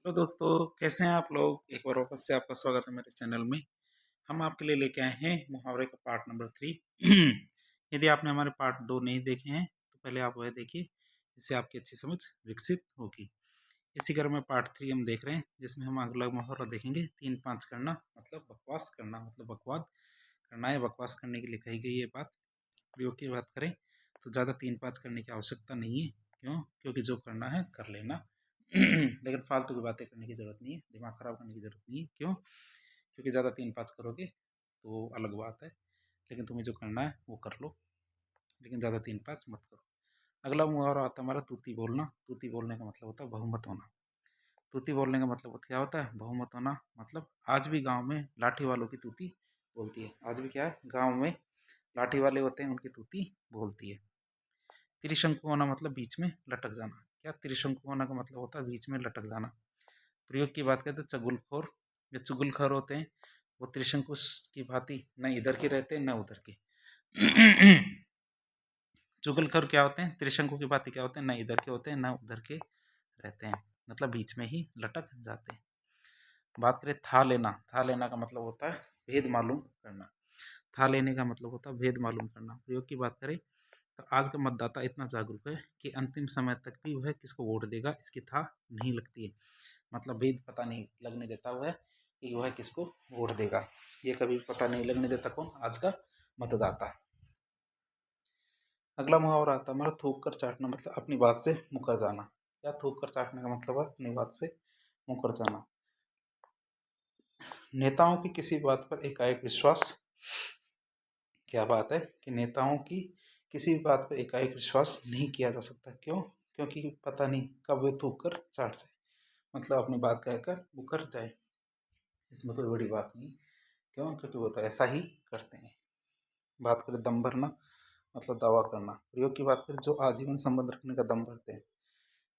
Hello दोस्तों, कैसे हैं आप लोग। एक बार वापस से आपका स्वागत है मेरे चैनल में। हम आपके लिए लेके आए हैं मुहावरे का पार्ट नंबर 3। यदि आपने हमारे पार्ट 2 नहीं देखे हैं तो पहले आप वह देखिए, जिससे आपकी अच्छी समझ विकसित होगी। इसी क्रम में पार्ट 3 हम देख रहे हैं, जिसमें हम अगला मुहावरा देखेंगे। 3-5 करना मतलब बकवास करना, मतलब बकवाद करना या बकवास करने के लिए कही गई ये बात। प्रयोग की बात करें तो ज़्यादा 3-5 करने की आवश्यकता नहीं है। क्यों? क्योंकि जो करना है कर लेना। लेकिन फालतू की बातें करने की ज़रूरत नहीं है, दिमाग ख़राब करने की ज़रूरत नहीं है। क्यों? क्योंकि ज़्यादा 3-5 करोगे तो अलग बात है, लेकिन तुम्हें जो करना है वो कर लो, लेकिन ज़्यादा 3-5 मत करो। अगला मुहावरा आता है हमारा तूती बोलना। तूती बोलने का मतलब होता है बहुमत होना। तूती बोलने का मतलब क्या होता है? बहुमत होना। मतलब आज भी गाँव में लाठी वालों की तूती बोलती है। आज भी क्या है, गाँव में लाठी वाले होते हैं, उनकी तूती बोलती है। त्रिशंकु होना मतलब बीच में लटक जाना। क्या त्रिशंकु होना का मतलब होता है? बीच में लटक जाना। प्रयोग की बात करें तो चुगलखोर या चुगलखोर होते हैं, वो त्रिशंकु की भांति न इधर के रहते हैं न उधर के। चुगलखोर क्या होते हैं? त्रिशंकु की भांति क्या होते हैं? न इधर के होते हैं न उधर के रहते हैं, मतलब बीच में ही लटक जाते हैं। बात करें था लेना। था लेना का मतलब होता है भेद मालूम करना। था लेने का मतलब होता है भेद मालूम करना। प्रयोग की बात करें तो आज का मतदाता इतना जागरूक है कि अंतिम समय तक भी वह किसको वोट देगा इसकी था नहीं लगती है। मतलब भेद पता नहीं लगने देता वह कि वह किसको वोट देगा, ये कभी पता नहीं लगने देता कौन? आज का मतदाता। अगला मुहावरा आता है हमारा थूक कर चाटना, मतलब अपनी बात से मुकर जाना। क्या थूक कर चाटने का मतलब है? अपनी बात से मुकर जाना। नेताओं की किसी बात पर एकाएक विश्वास। क्या बात है कि नेताओं की किसी भी बात पर एकाएक विश्वास नहीं किया जा सकता। क्यों? क्योंकि पता नहीं कब वे थूक कर चाट जाए, मतलब अपनी बात कहकर मुकर जाए। इसमें कोई बड़ी बात नहीं। क्यों? क्योंकि वो तो ऐसा ही करते हैं। बात करें दम भरना, मतलब दावा करना। प्रयोग की बात करें जो आजीवन संबंध रखने का दम भरते हैं।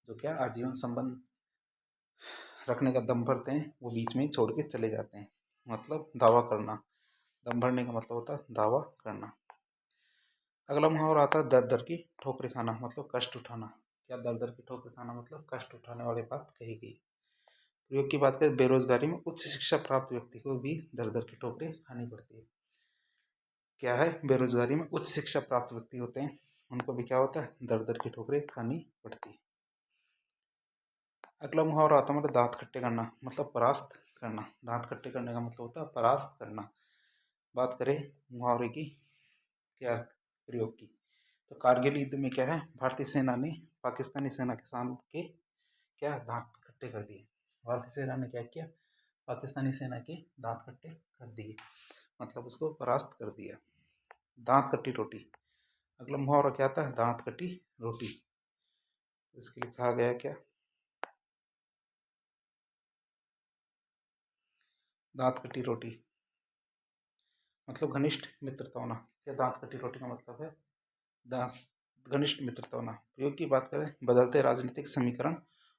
जो क्या आजीवन संबंध रखने का दम भरते हैं वो बीच में ही छोड़ के चले जाते हैं, मतलब दावा करना। दम भरने का मतलब होता है दावा करना। अगला मुहावरा आता है दर दर की ठोकरें खाना, मतलब कष्ट उठाना। क्या दर दर की ठोकरें खाना मतलब कष्ट उठाने वाली बात कही गई। प्रयोग की बात करें बेरोजगारी में उच्च शिक्षा प्राप्त व्यक्ति को भी दर दर की ठोकरें खानी पड़ती है। क्या है? बेरोजगारी में उच्च शिक्षा प्राप्त व्यक्ति होते हैं, उनको भी क्या होता है? दर दर की ठोकरें खानी पड़ती है। अगला मुहावरा आता है हमारा दांत खट्टे करना, मतलब परास्त करना। दांत खट्टे करने का मतलब होता है परास्त करना। बात करें मुहावरे की क्या प्रयोग की, तो कारगिल युद्ध में क्या है, भारतीय सेना ने पाकिस्तानी सेना के सामने क्या दांत खट्टे कर दिए। भारतीय सेना ने क्या किया? पाकिस्तानी सेना के दांत खट्टे कर दिए, मतलब उसको परास्त कर दिया। दांत कट्टी रोटी। अगला मुहावरा क्या आता है? दांत कटी रोटी। इसके लिए कहा गया क्या? दांत कटी रोटी मतलब घनिष्ठ मित्रता होना। क्या दांत कटी रोटी का मतलब है? दांत घनिष्ठ मित्रता होना। प्रयोग की बात करें बदलते राजनीतिक समीकरण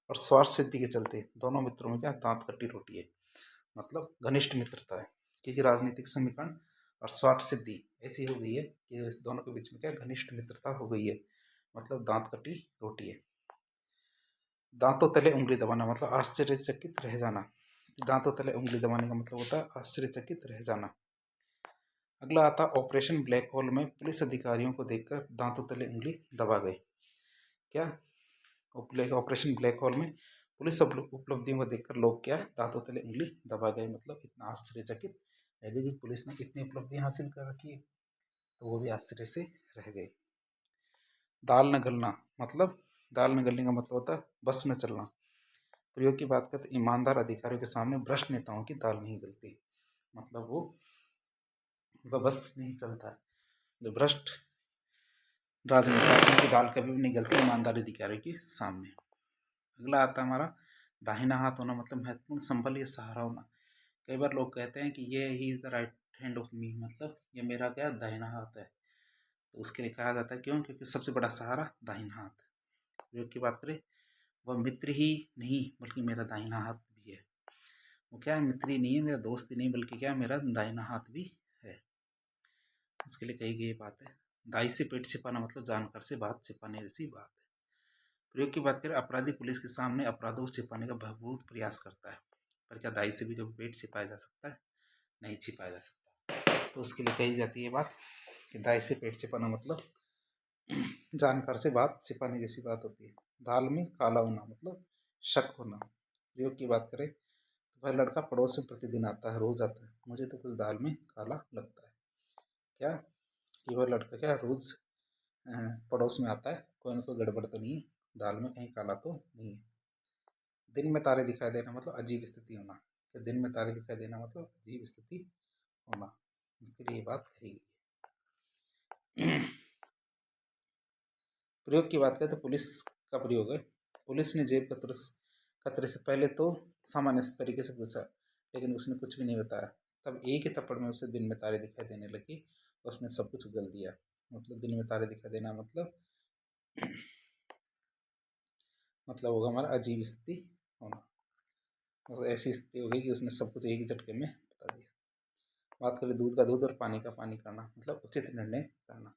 और स्वार्थ सिद्धि के चलते दोनों मित्रों में क्या दांत कटी रोटी है, मतलब घनिष्ठ मित्रता है। क्योंकि राजनीतिक समीकरण और स्वार्थ सिद्धि ऐसी हो गई है कि इस दोनों के बीच में क्या घनिष्ठ मित्रता हो गई है, मतलब दांत कटी रोटी है। दांतों तले उंगली दबाना, मतलब आश्चर्यचकित रह जाना। दांतों तले उंगली दबाने का मतलब होता है आश्चर्यचकित रह जाना। अगला आता है ऑपरेशन ब्लैक होल में पुलिस अधिकारियों को देखकर दांतों तले उंगली दबा गए। क्या? ऑपरेशन ब्लैक होल में पुलिस उपलब्धियों को देखकर लोग क्या दांतों तले उंगली दबा गए, मतलब इतना आश्चर्यचकित रह गए कि पुलिस ने इतनी उपलब्धियां हासिल कर रखी है, तो वो भी आश्चर्य से रह गए। दाल न गलना, मतलब दाल न गलने का मतलब होता है बस न चलना। प्रयोग की बात करें तो ईमानदार अधिकारियों के सामने भ्रष्ट नेताओं की दाल नहीं गलती, मतलब वो उनका बस नहीं चलता है। जो भ्रष्ट राजनेता है उनकी दाल कभी भी नहीं गलती ईमानदार अधिकारियों के सामने। अगला आता है हमारा दाहिना हाथ होना, मतलब महत्वपूर्ण संबल या सहारा होना। कई बार लोग कहते हैं कि ये he is the right hand of me, मतलब ये मेरा क्या दाहिना हाथ है। तो उसके लिए कहा जाता है क्यों? क्योंकि सबसे बड़ा सहारा दाहिना हाथ है। प्रयोग की बात करें वह मित्र ही नहीं बल्कि मेरा दाहिना हाथ भी है। वो क्या है? मित्र ही नहीं है, मेरा दोस्त ही नहीं, बल्कि क्या है? मेरा दाहिना हाथ भी है। उसके लिए कही गई बात है। दाई से पेट छिपाना मतलब जानकर से बात छिपाने जैसी बात है। प्रयोग की बात करें, अपराधी पुलिस के सामने अपराधों को छिपाने का भरपूर प्रयास करता है, पर क्या दाई से भी कभी पेट छिपाया जा सकता है? नहीं छिपाया जा सकता। तो उसके लिए कही जाती है बात कि दाई से पेट छिपाना मतलब जानकार से बात छिपाने जैसी बात होती है। दाल में काला होना मतलब शक होना। प्रयोग की बात करें तो वह लड़का पड़ोस में प्रतिदिन आता है, रोज आता है, मुझे तो कुछ दाल में काला लगता है। क्या कि वह लड़का क्या रोज पड़ोस में आता है, कोई ना कोई गड़बड़ तो नहीं है, दाल में कहीं काला तो नहीं है। दिन में तारे दिखाई देना मतलब अजीब स्थिति होना, कि दिन में तारे दिखाई देना मतलब अजीब स्थिति होना, इसके लिए ये बात कही गई। प्रयोग की बात करें तो पुलिस का प्रयोग है। पुलिस ने जेब कतरे से पहले तो सामान्य तरीके से पूछा, लेकिन उसने कुछ भी नहीं बताया। तब एक ही थप्पड़ में उसे दिन में तारे दिखाई देने लगी, उसने सब कुछ उगल दिया। मतलब दिन में तारे दिखाई देना मतलब होगा हमारा अजीब स्थिति होना। और ऐसी स्थिति हो गई कि उसने सब कुछ एक ही झटके में बता दिया। बात करें दूध का दूध और पानी का पानी करना मतलब उचित निर्णय करना।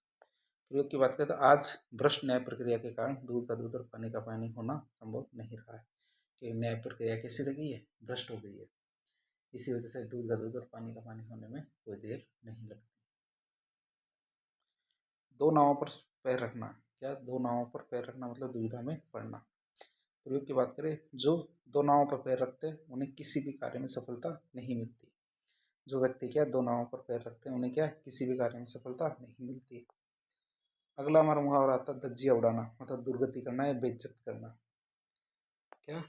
प्रयोग की बात करें तो आज भ्रष्ट न्याय प्रक्रिया के कारण दूध का दूध और पानी का पानी होना संभव नहीं रहा है। कि न्याय प्रक्रिया कैसी रह गई है? भ्रष्ट हो गई है। इसी वजह से दूध का दूध और पानी का पानी होने में कोई देर नहीं लगती। दो नावों पर पैर रखना। क्या दो नावों पर पैर रखना मतलब दुविधा में पड़ना। प्रयोग की बात करें, जो दो नावों पर पैर रखते हैं उन्हें किसी भी कार्य में सफलता नहीं मिलती। जो व्यक्ति क्या दो नावों पर पैर रखते हैं उन्हें क्या किसी भी कार्य में सफलता नहीं मिलती। अगला हमारा मुहावरा आता है धज्जियां उड़ाना मतलब दुर्गति करना या बेइज्जत करना। क्या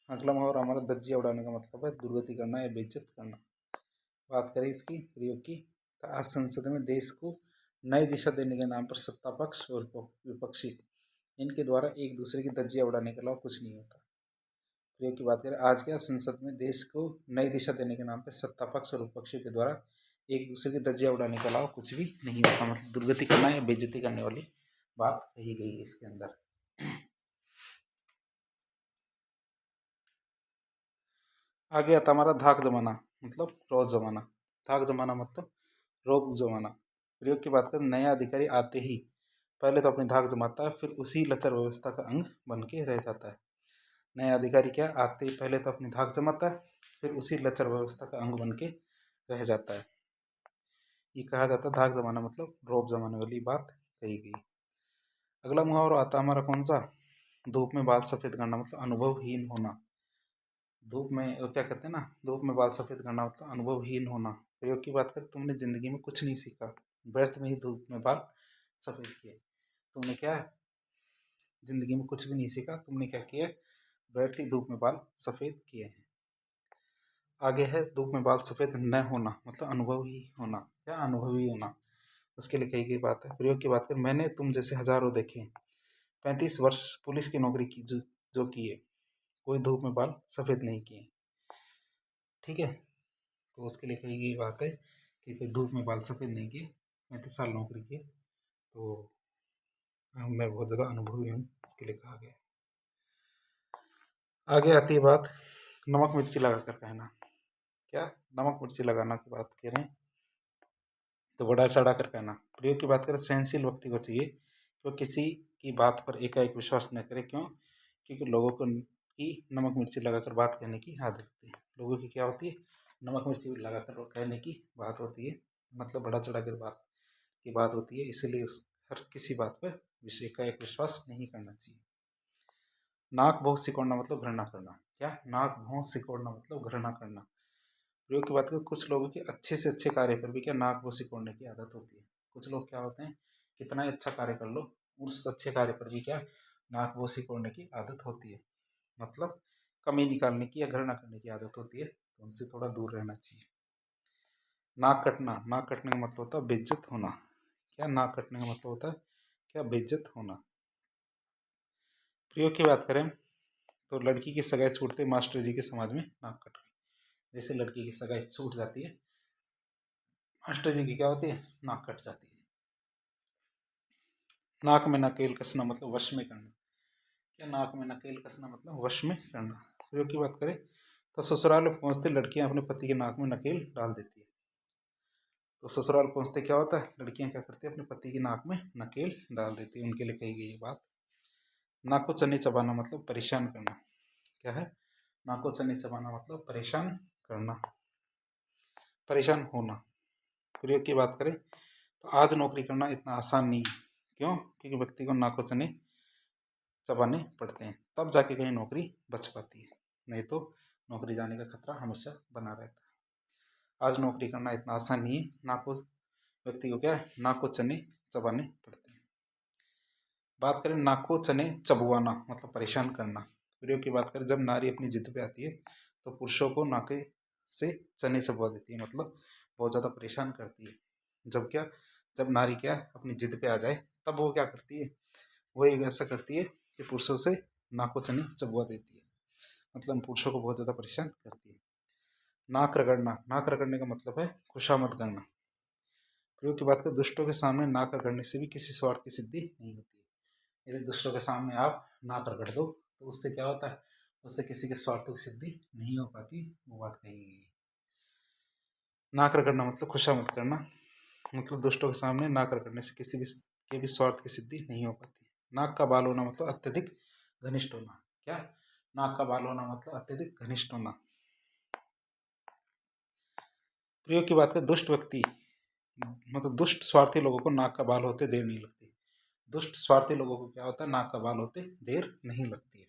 अगला मुहावरा हमारा धज्जियां उड़ाने का मतलब है दुर्गति करना या बेइज्जत करना। बात करें इसकी प्रयोग की तो आज संसद में देश को नई दिशा देने के नाम पर सत्ता पक्ष और विपक्षी इनके द्वारा एक दूसरे की धज्जियां उड़ाने के अलावा कुछ नहीं होता। प्रयोग की बात करें, आज क्या संसद में देश को नई दिशा देने के नाम पर सत्ता पक्ष और विपक्षी के द्वारा एक दूसरे की धज्जियां उड़ाने के अलावा कुछ भी नहीं होता। मतलब दुर्गति करना या बेइज्जती करने वाली बात कही गई है इसके अंदर। आगे आता हमारा धाक जमाना मतलब रोज जमाना। धाक जमाना मतलब रोब जमाना। प्रयोग की बात करें, नया अधिकारी आते ही पहले तो अपनी धाक जमाता है, फिर उसी लचर व्यवस्था का अंग बन के रह जाता है। नया अधिकारी क्या आते ही पहले तो अपनी धाक जमाता है, फिर उसी लचर व्यवस्था का अंग बन के रह जाता है। ये कहा जाता है धाक जमाना मतलब रोब जमाने वाली बात कही गई। अगला मुहावरा आता है हमारा कौन सा? धूप में बाल सफेद करना मतलब अनुभवहीन होना। धूप में क्या कहते हैं ना, धूप में बाल सफेद करना मतलब अनुभवहीन होना। प्रयोग की बात करें, तुमने जिंदगी में कुछ नहीं सीखा, व्यर्थ में ही धूप में बाल सफेद किए। तुमने क्या जिंदगी में कुछ भी नहीं सीखा, तुमने क्या किया? व्यर्थ ही धूप में बाल सफेद किए हैं। आगे है धूप में बाल सफेद न होना मतलब अनुभवी होना। क्या अनुभवी होना, उसके लिए कही गई बात है। प्रयोग की बात करें, मैंने तुम जैसे हजारों देखे, 35 वर्ष पुलिस की नौकरी की जो किए, कोई धूप में बाल सफेद नहीं किए। ठीक है, तो उसके लिए कही गई बात है कि कोई धूप में बाल सफेद नहीं किए, 35 साल नौकरी की, तो मैं बहुत ज़्यादा अनुभवी हूँ, इसके लिए कहा गया। आगे आती है बात नमक मिर्ची लगा कर कहना। क्या नमक मिर्ची लगाना की बात कह रहे हैं तो बढ़ा चढ़ा कर कहना। प्रयोग की बात करें, सहनशील व्यक्ति को चाहिए कि वो किसी की बात पर एकाएक विश्वास न करे। क्यों? क्योंकि लोगों को की नमक मिर्ची लगाकर बात कहने की आदत होती है। लोगों की क्या होती है? नमक मिर्ची लगाकर कहने की बात होती है, मतलब बढ़ा चढ़ा कर बात की बात होती है। इसलिए हर किसी बात पर विषय का एक विश्वास नहीं करना चाहिए। नाक भौं सिकोड़ना मतलब घृणा करना। क्या नाक भौं सिकोड़ना मतलब घृणा करना। प्रयोग की बात करें, कुछ लोगों के अच्छे से अच्छे कार्य पर भी क्या नाक भौं सिकोड़ने की आदत होती है। कुछ लोग क्या होते हैं, कितना ही अच्छा कार्य कर लो, उस अच्छे कार्य पर भी क्या नाक भौं सिकोड़ने की आदत होती है। मतलब कमी निकालने की या घृणा करने की आदत होती है, तो उनसे थोड़ा दूर रहना चाहिए। नाक कटना, नाक कटने का मतलब होता है बेइज्जत होना। क्या नाक कटने का मतलब होता है क्या बेइज्जत होना। प्रयोग की बात करें तो लड़की की सगाई छूटते मास्टर जी के समाज में नाक कट गई। जैसे लड़की की सगाई छूट जाती है, मास्टर जी की क्या होती है? नाक कट जाती है। नाक में नकेल कसना मतलब वश में करना। क्या नाक में नकेल कसना मतलब वश में करना। प्रयोग की बात करें तो ससुराल में पहुंचते लड़कियां अपने पति के नाक में नकेल डाल देती है। तो ससुराल पहुंचते क्या होता है? लड़कियां क्या करती है? अपने पति की नाक में नकेल डाल देती है। उनके लिए कही गई ये बात। नाको चने चबाना मतलब परेशान करना। क्या है? नाको चने चबाना मतलब परेशान करना, परेशान होना। प्रयोग की बात करें तो आज नौकरी करना इतना आसान नहीं है। क्यों? क्योंकि व्यक्ति को नाको चने चबाने पड़ते हैं, तब जाके कहीं नौकरी बच पाती है, नहीं तो नौकरी जाने का खतरा हमेशा बना रहता है। आज नौकरी करना इतना आसान नहीं है, नाको व्यक्ति को क्या है, नाको चने चबाने पड़ते हैं। बात करें नाको चने चबवाना मतलब परेशान करना। प्रयोग की बात करें जब नारी अपनी जिद पे आती है तो पुरुषों को नाके से चने चबवा देती है, मतलब बहुत ज़्यादा परेशान करती है। जब क्या, जब नारी क्या अपनी जिद पे आ जाए तब वो क्या करती है, वो एक ऐसा करती है कि पुरुषों से नाको चने चबवा देती है, मतलब पुरुषों को बहुत ज़्यादा परेशान करती है। नाक रगड़ना, नाक रगड़ने का मतलब है खुशामद करना। प्रयोग की बात करें दुष्टों के सामने नाक रगड़ने से भी किसी स्वार्थ की सिद्धि नहीं होती है। यदि दूसरों के सामने आप नाक रगड़ दो तो उससे क्या होता है, उससे किसी के स्वार्थों की सिद्धि नहीं हो पाती, वो बात कही गई है। नाक रगड़ना मतलब खुशामद करना, मतलब दुष्टों के सामने नाक रगड़ने से किसी भी के भी स्वार्थ की सिद्धि नहीं हो पाती। नाक का बाल होना मतलब अत्यधिक घनिष्ठ होना। क्या? नाक का बाल होना मतलब अत्यधिक घनिष्ठ होना। प्रयोग की बात करें दुष्ट व्यक्ति मतलब दुष्ट स्वार्थी लोगों को नाक का बाल होते देर नहीं लगती। दुष्ट स्वार्थी लोगों को क्या होता है, नाक का बाल होते देर नहीं लगती है।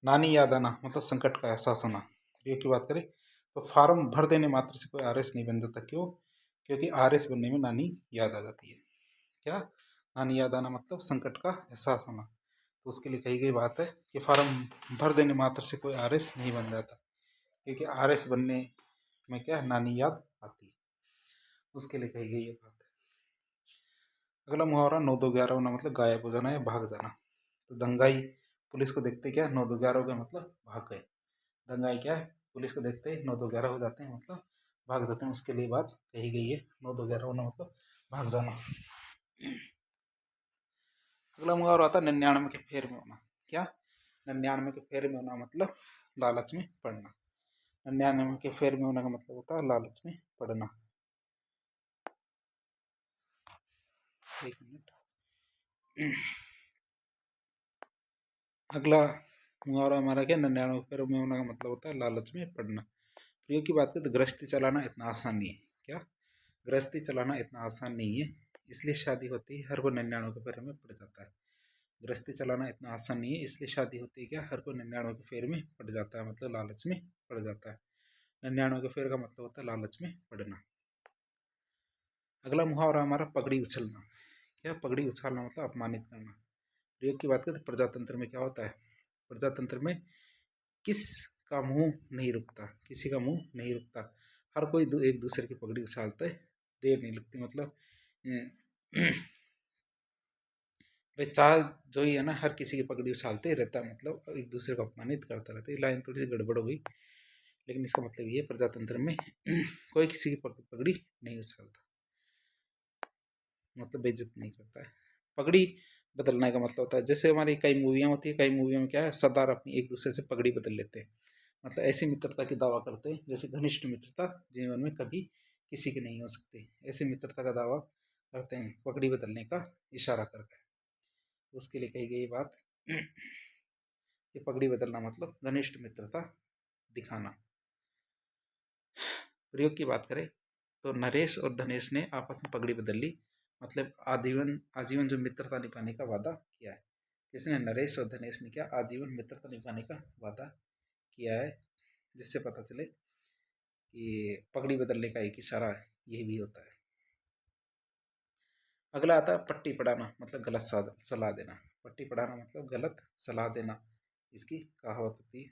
नानी याद आना मतलब संकट का एहसास होना। प्रयोग की बात करें तो फार्म भर देने मात्र से कोई आरएस नहीं बन जाता। क्यों? क्योंकि आरएस बनने में नानी याद आ जाती है। क्या? नानी याद आना मतलब संकट का एहसास होना। तो उसके लिए कही गई बात है कि फार्म भर देने मात्र से कोई आरएस नहीं बन जाता, क्योंकि आरएस बनने में क्या है, नानी याद आती है, उसके लिए कही गई ये बात है। अगला मुहावरा 9-2-11 होना मतलब गायब हो जाना या भाग जाना। तो दंगाई पुलिस को देखते क्या 9-2-11 हो गया मतलब भाग गए। दंगाई क्या है, पुलिस को देखते ही 9-2-11 हो जाते हैं मतलब भाग जाते हैं, उसके लिए बात कही गई है। 9-2-11 होना मतलब भाग जाना। अगला मुहावरा आता है 99 के फेर में होना। क्या? 99 के फेर में होना मतलब लालच में पड़ना। 99 के फेर में होने का मतलब होता है लालच में पड़ना। एक मिनट। अगला मुहावरा हमारा क्या, 99 के फेर में होने का मतलब होता है लालच में पड़ना। प्रयोग की बात करें तो गृहस्थी चलाना इतना आसान नहीं है। क्या? गृहस्थी चलाना इतना आसान नहीं है, इसलिए शादी होती है हर कोई 99 के फेरे में पड़ जाता है। गृहस्थी चलाना इतना आसान नहीं है, इसलिए शादी होती है क्या, हर कोई 99 के फेर में पड़ जाता है, मतलब लालच में पड़ जाता है। 99 के फेर का मतलब होता है लालच में पड़ना। अगला मुहावरा हमारा पगड़ी उछलना। क्या? पगड़ी उछालना मतलब अपमानित करना। प्रयोग की बात करें तो प्रजातंत्र में क्या होता है, प्रजातंत्र में किस का मुंह नहीं रुकता, किसी का मुंह नहीं रुकता, हर कोई एक दूसरे की पगड़ी उछालता है, देर नहीं लगती, मतलब भाई चाह जो ही है ना, हर किसी की पगड़ी उछालते ही रहता है, मतलब एक दूसरे को अपमानित करता रहता है। ये लाइन थोड़ी सी गड़बड़ हो गई, लेकिन इसका मतलब ये प्रजातंत्र में कोई किसी की पगड़ी नहीं उछालता, मतलब बेइज्जत नहीं करता है। पगड़ी बदलने का मतलब होता है, जैसे हमारी कई मूवियाँ होती है, कई मूवियों में क्या है, सरदार अपनी एक दूसरे से पगड़ी बदल लेते हैं, मतलब ऐसी मित्रता की दावा करते हैं जैसे घनिष्ठ मित्रता जीवन में कभी किसी की नहीं हो सकती, ऐसी मित्रता का दावा करते हैं पगड़ी बदलने का इशारा करके। उसके लिए कही गई बात कि पगड़ी बदलना मतलब घनिष्ठ मित्रता दिखाना। प्रयोग की बात करें तो नरेश और धनेश ने आपस में पगड़ी बदल ली, मतलब आजीवन आजीवन जो मित्रता निभाने का वादा किया है। किसने? नरेश और धनेश ने क्या आजीवन मित्रता निभाने का वादा किया है, जिससे पता चले कि पगड़ी बदलने का एक इशारा है, ये भी होता है। अगला आता है पट्टी पढ़ाना मतलब गलत सलाह देना। पट्टी पढ़ाना मतलब गलत सलाह देना, इसकी कहावत होती है।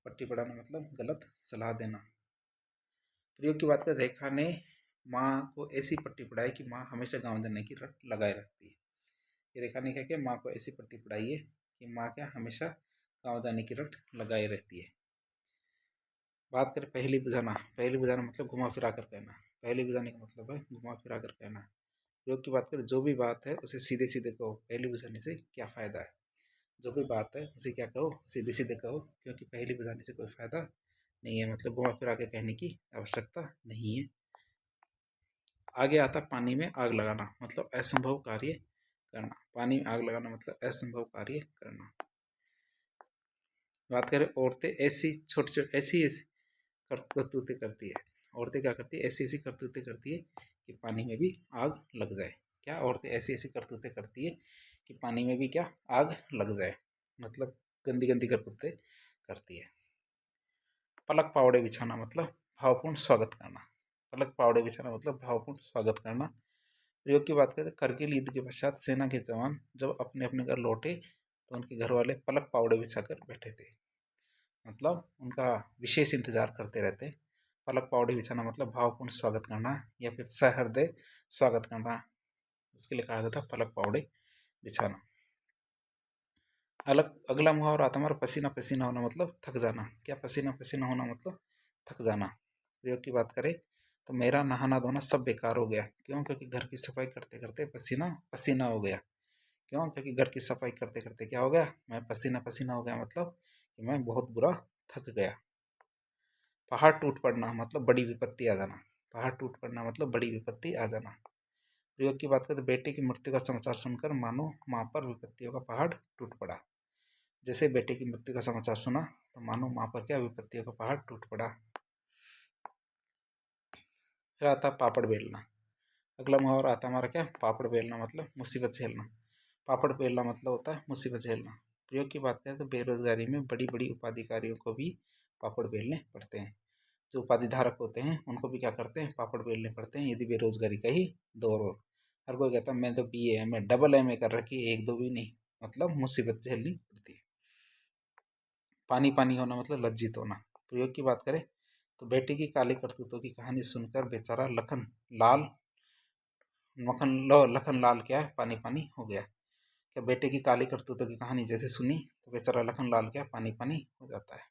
पट्टी पढ़ाना मतलब गलत सलाह देना। प्रयोग की बात करें रेखा ने माँ को ऐसी पट्टी पढ़ाई कि माँ हमेशा गाँव जाने की रट लगाए रखती है। ये रेखा ने क्या किया, माँ को ऐसी पट्टी पढ़ाई है कि माँ क्या हमेशा गाँव जाने की रट लगाए रहती है। बात करें पहेली बुझाना। पहेली बुझाना मतलब घुमा फिरा कर कहना। पहेली बुझाने का मतलब है घुमा फिरा कर कहना। प्रयोग की बात करें जो भी बात है उसे सीधे सीधे कहो, पहेली बुझाने से क्या फ़ायदा है। जो भी बात है उसे क्या कहो, सीधे सीधे कहो, क्योंकि पहेली बुझाने से कोई फ़ायदा नहीं है, मतलब घुमा फिरा के कहने की आवश्यकता नहीं है। आगे आता पानी में आग लगाना मतलब असंभव कार्य करना। पानी में आग लगाना मतलब असंभव कार्य करना। बात करें औरतें ऐसी छोटी छोटी ऐसी ऐसी करतूतें करती है। औरतें क्या करती है? ऐसी ऐसी करतूतें करती है कि पानी में भी आग लग जाए। क्या? औरतें ऐसी ऐसी करतूतें करती है कि पानी में भी क्या? आग लग जाए। मतलब गंदी गंदी करतूतें करती है। पलक पावड़े बिछाना मतलब भावपूर्ण स्वागत करना। पलक पावड़े बिछाना मतलब भावपूर्ण स्वागत करना। प्रयोग की बात करें तो करगिल युद्ध के पश्चात सेना के जवान जब अपने अपने घर लौटे तो उनके घर वाले पलक पावड़े बिछाकर बैठे थे। मतलब उनका विशेष इंतजार करते रहते। पलक पावड़े बिछाना मतलब भावपूर्ण स्वागत करना या फिर सहृदय स्वागत करना, उसके लिए कहा जाता है पलक पावड़े बिछाना। अगला मुहावरा आता हमारा पसीना पसीना होना मतलब थक जाना। क्या? पसीना पसीना होना मतलब थक जाना। प्रयोग की बात करें तो मेरा नहाना धोना सब बेकार हो गया। क्यों? क्योंकि घर की सफाई करते करते पसीना पसीना हो गया। क्यों? क्योंकि घर की सफाई करते करते क्या हो गया? मैं पसीना पसीना हो गया, मतलब कि मैं बहुत बुरा थक गया। पहाड़ टूट पड़ना मतलब बड़ी विपत्ति आ जाना। पहाड़ टूट पड़ना मतलब बड़ी विपत्ति आ जाना। प्रयोग की बात करें तो बेटे की मृत्यु का समाचार सुनकर मानो माँ पर विपत्तियों का पहाड़ टूट पड़ा। जैसे बेटे की मृत्यु का समाचार सुना तो मानो माँ पर क्या? विपत्तियों का पहाड़ टूट पड़ा। फिर आता पापड़ बेलना। अगला मुहावरा आता हमारा क्या? पापड़ बेलना मतलब मुसीबत झेलना। पापड़ बेलना मतलब होता है मुसीबत झेलना। प्रयोग की बात करें तो बेरोजगारी में बड़ी बड़ी उपाधिकारियों को भी पापड़ बेलने पड़ते हैं। जो उपाधि धारक होते हैं उनको भी क्या करते हैं? पापड़ बेलने पड़ते हैं, यदि बेरोजगारी का ही दौर हो। हर कोई कहता है मैं तो BA मैं डबल MA कर रखी है, एक दो भी नहीं। मतलब मुसीबत झेलनी पड़ती है। पानी पानी होना मतलब लज्जित होना। प्रयोग की बात करें तो बेटे की काली करतूतों की कहानी सुनकर बेचारा लखन लाल क्या है? पानी पानी हो गया। क्या? बेटे की काली करतूतों की कहानी जैसे सुनी तो बेचारा लखन लाल क्या? पानी पानी हो जाता है।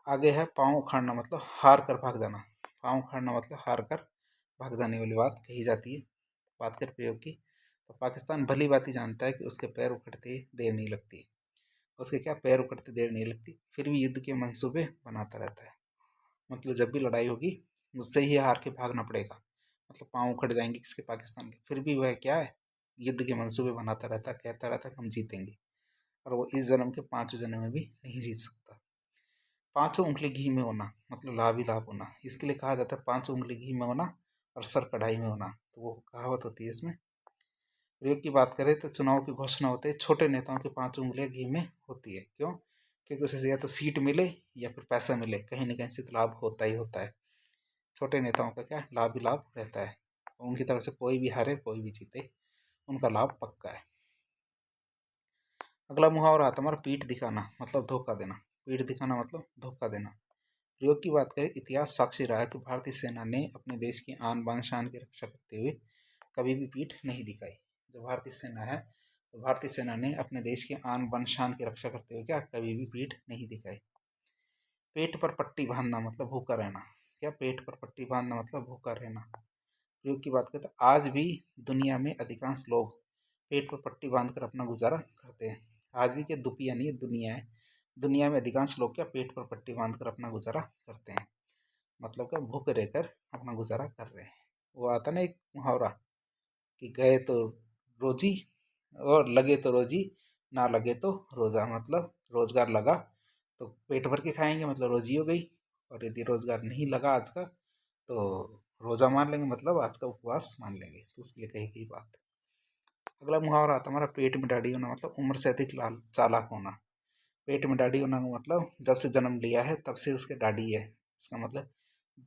आगे है पाँव उखाड़ना मतलब हार कर भाग जाना। पाँव उखाड़ना मतलब हार कर भाग जाने वाली बात कही जाती है। बात कर प्रयोग की तो पाकिस्तान भली बात ही जानता है कि उसके पैर उखड़ते देर नहीं लगती। उसके क्या? पैर उखड़ते देर नहीं लगती, फिर भी युद्ध के मंसूबे बनाता रहता है। मतलब जब भी लड़ाई होगी मुझसे ही हार के भागना पड़ेगा। मतलब पाँव उखड़ जाएंगे किसके? पाकिस्तान के, फिर भी वह क्या है? युद्ध के मंसूबे बनाता रहता, कहता रहता कि हम जीतेंगे। और वो इस जन्म के 5 जन्म में भी नहीं जीत सकता। 5 उंगली घी में होना मतलब लाभ ही लाभ होना। इसके लिए कहा जाता है 5 उंगली घी में होना और सर कढ़ाई में होना। तो वो कहावत होती है इसमें। प्रयोग की बात करें तो चुनाव की घोषणा होते है छोटे नेताओं की 5 उंगलियां घी में होती है। क्यों? क्योंकि उसे या तो सीट मिले या फिर पैसा मिले, कहीं ना कहीं से तो लाभ होता ही होता है। छोटे नेताओं का क्या? लाभ ही लाभ रहता है। उनकी तरफ से कोई भी हारे कोई भी जीते, उनका लाभ पक्का है। अगला मुहावरा आता हमारा पीठ दिखाना मतलब धोखा देना। पीठ दिखाना मतलब धोखा देना। प्रयोग की बात करें इतिहास साक्षी रहा है कि भारतीय सेना ने अपने देश की आन बान शान की रक्षा करते हुए कभी भी पीठ नहीं दिखाई। जो भारतीय सेना है तो भारतीय सेना ने अपने देश की आन बान शान की रक्षा करते हुए क्या? कभी भी पीठ नहीं दिखाई। पेट पर पट्टी बांधना मतलब भूखा रहना। क्या? पेट पर पट्टी बांधना मतलब भूखा रहना। प्रयोग की बात करें तो आज भी दुनिया में अधिकांश लोग पेट पर पट्टी बांधकर अपना गुजारा करते हैं। आज भी क्या? दुनिया नहीं है, दुनिया है। दुनिया में अधिकांश लोग क्या? पेट पर पट्टी बांधकर अपना गुजारा करते हैं। मतलब क्या? भूखे रहकर अपना गुजारा कर रहे हैं। वो आता ना एक मुहावरा कि गए तो रोजी और लगे तो रोजी, ना लगे तो रोजा। मतलब रोजगार लगा तो पेट भर के खाएंगे मतलब रोजी हो गई, और यदि रोजगार नहीं लगा आज का तो रोजा मान लेंगे, मतलब आज का उपवास मान लेंगे। तो उसके लिए कही गई बात। अगला मुहावरा आता हमारा पेट में दाढ़ी होना मतलब उम्र से अधिक लाल चालाक होना। पेट में दाढ़ी होना का मतलब जब से जन्म लिया है तब से उसके दाढ़ी है। इसका मतलब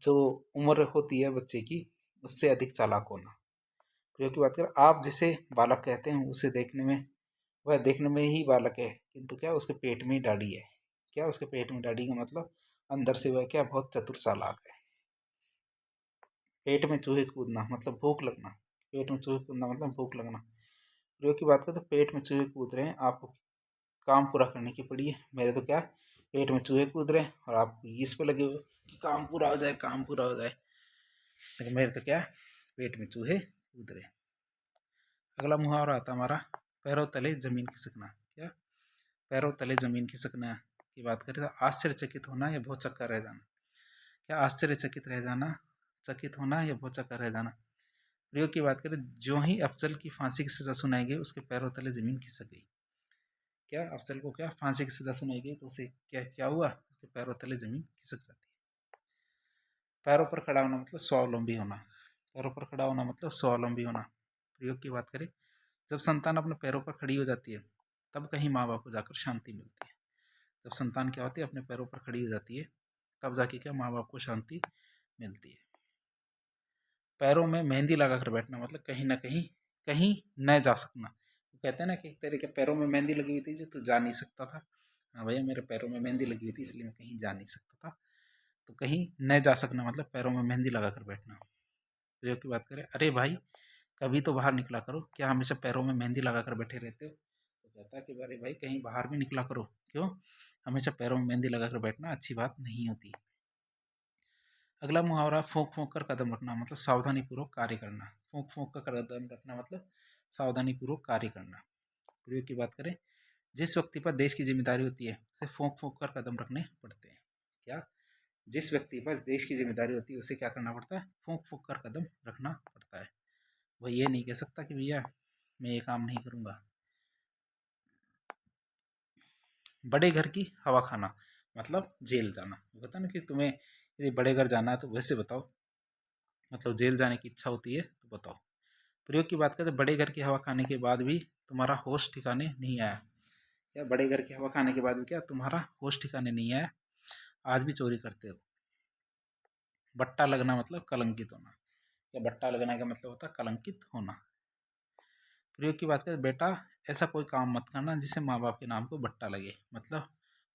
जो उम्र होती है बच्चे की उससे अधिक चालाक होना। प्रयोग की बात करें आप जिसे बालक कहते हैं उसे देखने में वह देखने में ही बालक है, किंतु क्या? उसके पेट में ही दाढ़ी है। क्या? उसके पेट में दाढ़ी का मतलब अंदर से वह क्या? बहुत चतुर चालाक है। पेट में चूहे कूदना मतलब भूख लगना। पेट में चूहे कूदना मतलब भूख लगना। प्रयोग की बात करें तो पेट में चूहे कूद रहे हैं, आपको काम पूरा करने की पड़ी है। मेरे तो क्या? पेट में चूहे कूद रहे हैं और आप इस पे लगे हुए कि काम पूरा हो जाए, काम पूरा हो जाए। लेकिन मेरे तो क्या? पेट में चूहे कूद रहे हैं। अगला मुहावरा आता हमारा पैरों तले जमीन खिसकना। क्या? पैरों तले जमीन खिसकना की बात करें तो आश्चर्यचकित होना या भौचक्का रह जाना। क्या? आश्चर्यचकित रह जाना, चकित होना या भौचक्का रह जाना। प्रयोग की बात करें, जो ही अफजल की फांसी की सजा सुनाई गई उसके पैरों तले जमीन खिसक गई। क्या अफजल को क्या फांसी की सजा सुनाई गई तो उसे क्या क्या हुआ, उसके पैरों तले जमीन खिसक जाती है। पैरों पर खड़ा होना मतलब स्वावलंबी होना। पैरों पर खड़ा होना मतलब स्वावलंबी होना। प्रयोग की बात करें, जब संतान अपने पैरों पर खड़ी हो जाती है तब कहीं माँ बाप को जाकर शांति मिलती है। जब संतान क्या होती है, अपने पैरों पर खड़ी हो जाती है तब जाके क्या माँ बाप को शांति मिलती है। पैरों में मेहंदी लगाकर बैठना मतलब कहीं ना कहीं कहीं न जा सकना। वो कहते हैं ना कि तेरे के पैरों में मेहंदी लगी हुई थी जो तू जा नहीं सकता था। हाँ भैया, मेरे पैरों में मेहंदी लगी हुई थी इसलिए मैं कहीं जा नहीं सकता था। तो कहीं न जा सकना मतलब पैरों में मेहंदी लगाकर बैठना। प्रयोग की बात करें, अरे भाई कभी तो बाहर निकला करो, क्या हमेशा पैरों में मेहंदी लगाकर बैठे रहते हो। तो कहता है कि अरे भाई कहीं बाहर भी निकला करो, क्यों, हमेशा पैरों में मेहंदी लगाकर बैठना अच्छी बात नहीं होती। अगला मुहावरा, फूंक फूंक कर कदम रखना मतलब सावधानी पूर्वक कार्य करना। फूंक फूंक कर कदम रखना मतलब सावधानी पूर्वक कार्य करना। प्रयोग की बात करें, जिस व्यक्ति पर देश की जिम्मेदारी होती है उसे फूंक फूंक कर कदम रखने पड़ते हैं। क्या, जिस व्यक्ति पर देश की जिम्मेदारी होती है उसे क्या करना पड़ता है, फूंक फूंक कर कदम रखना पड़ता है। वह ये नहीं कह सकता कि भैया मैं ये काम नहीं करूंगा। बड़े घर की हवा खाना मतलब जेल जाना। कहता ना कि तुम्हें यदि बड़े घर जाना है तो वैसे बताओ, मतलब जेल जाने की इच्छा होती है तो बताओ। प्रयोग की बात करें, बड़े घर की हवा खाने के बाद भी तुम्हारा होश ठिकाने नहीं आया। या बड़े घर की हवा खाने के बाद भी क्या तुम्हारा होश ठिकाने नहीं आया, आज भी चोरी करते हो। बट्टा लगना मतलब कलंकित होना। या बट्टा लगने का मतलब होता है कलंकित होना। प्रयोग की बात करें, बेटा ऐसा कोई काम मत करना जिससे माँ बाप के नाम को बट्टा लगे, मतलब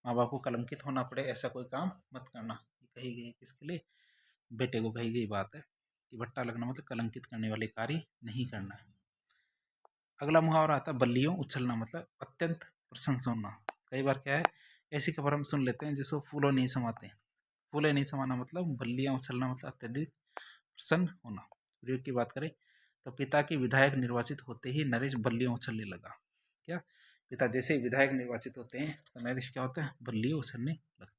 माँ बाप को कलंकित होना पड़े, ऐसा कोई काम मत करना। कही गई किसके लिए, बेटे को कही गई बात है कि बट्टा लगना मतलब कलंकित करने वाले कार्य नहीं करना है। अगला मुहावरा आता है बल्लियों उछलना मतलब अत्यंत प्रशंसा होना। कई बार क्या है, ऐसी खबर हम सुन लेते हैं जिसको फूलों नहीं समाते। फूले नहीं समाना मतलब बल्लियां उछलना मतलब अत्यधिक प्रसन्न होना। प्रयोग की बात करें तो पिता के विधायक निर्वाचित होते ही नरेश बल्लियां उछलने लगा। क्या, पिता जैसे ही विधायक निर्वाचित होते हैं तो नरेश क्या होता है, बल्लियां उछलने लगता है।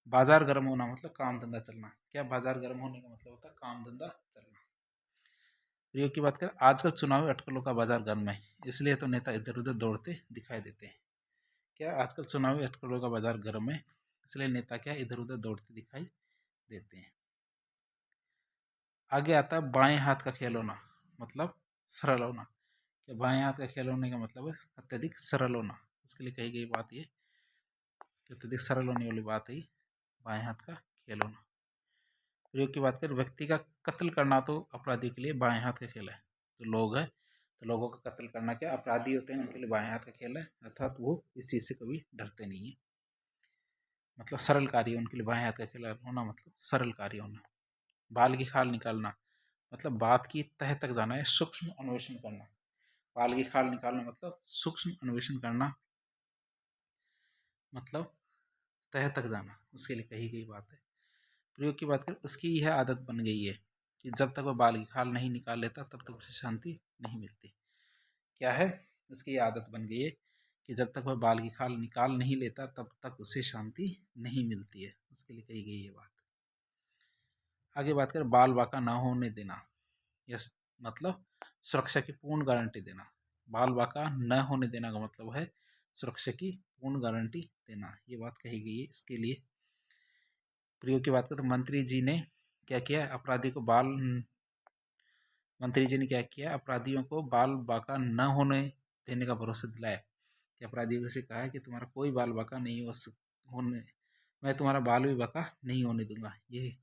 बाजार गर्म होना मतलब काम धंधा चलना। क्या, बाजार गर्म होने का मतलब होता है काम धंधा चलना। प्रयोग की बात करें, आजकल चुनावी अटकलों का बाजार गर्म है इसलिए तो नेता इधर उधर दौड़ते दिखाई देते हैं। क्या, आजकल चुनावी अटकलों का बाजार गर्म है इसलिए नेता क्या इधर उधर दौड़ते दिखाई देते हैं। आगे आता है बाएं हाथ का खेल होना मतलब सरल होना। क्या, बाएं हाथ का खेल होने का मतलब है अत्यधिक सरल होना। उसके लिए कही गई बात ये कि अत्यधिक सरल होने वाली बात है बाएं हाथ का खेल होना। प्रयोग की बात करें, व्यक्ति का कत्ल करना तो अपराधी के लिए बाएं हाथ का खेल है। जो लोग हैं तो लोगों का कत्ल करना क्या अपराधी होते हैं उनके लिए बाएं हाथ का खेल है, अर्थात वो इस चीज से कभी डरते नहीं है। मतलब सरल कार्य उनके लिए बाएं हाथ का खेल होना मतलब सरल कार्य होना। बाल की खाल निकालना मतलब बात की तह तक जाना है, सूक्ष्म अन्वेषण करना। बाल की खाल निकालना मतलब सूक्ष्म अन्वेषण करना, मतलब तह तक जाना, उसके लिए कही गई बात है। प्रयोग की बात करें, उसकी यह आदत बन गई है कि जब तक वह बाल की खाल नहीं निकाल लेता तब तक उसे शांति नहीं मिलती। क्या है, उसकी यह आदत बन गई है कि जब तक वह बाल की खाल निकाल नहीं लेता तब तक उसे शांति नहीं मिलती है, उसके लिए कही गई ये बात। आगे बात करें, बाल बाका ना होने देना, यस मतलब सुरक्षा की पूर्ण गारंटी देना। बाल बाका न होने देना का मतलब है सुरक्षा की पूर्ण गारंटी देना, ये बात कही गई है। इसके लिए प्रयोग की बात करें तो मंत्री जी ने क्या किया, अपराधी को बाल मंत्री जी ने क्या किया, अपराधियों को बाल बाका न होने देने का भरोसा दिलाया। कि अपराधियों से कहा है कि तुम्हारा कोई बाल बाका नहीं होने, मैं तुम्हारा बाल भी बाका नहीं होने दूंगा। ये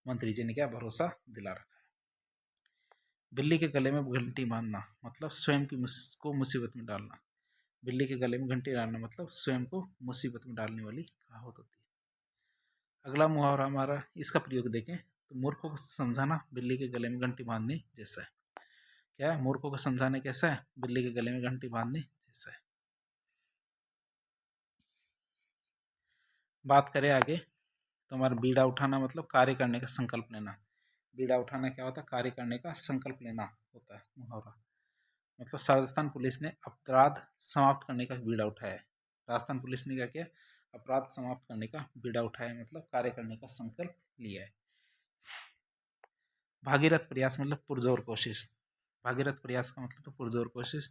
मंत्री जी ने क्या भरोसा दिला रखा है। बिल्ली के गले में घंटी बांधना मतलब स्वयं को मुसीबत में डालना। बिल्ली के गले में घंटी डालना मतलब स्वयं को मुसीबत में डालने वाली कहावत होती है। अगला मुहावरा हमारा, इसका प्रयोग देखें तो मूर्खों को समझाना बिल्ली के गले में घंटी बांधने जैसा है। क्या है, मूर्खों को समझाना कैसा है, बिल्ली के गले में घंटी बांधने जैसा है। बात करें आगे तो हमारा बीड़ा उठाना मतलब कार्य करने का संकल्प लेना। बीड़ा उठाना क्या होता है, कार्य करने का संकल्प लेना होता है मुहावरा। मतलब राजस्थान पुलिस ने अपराध समाप्त करने का बीड़ा उठाया है। राजस्थान पुलिस ने क्या किया, अपराध समाप्त करने का बीड़ा उठाया मतलब कार्य करने का संकल्प लिया है। भागीरथ प्रयास मतलब पुरजोर कोशिश। भागीरथ प्रयास का मतलब तो पुरजोर कोशिश।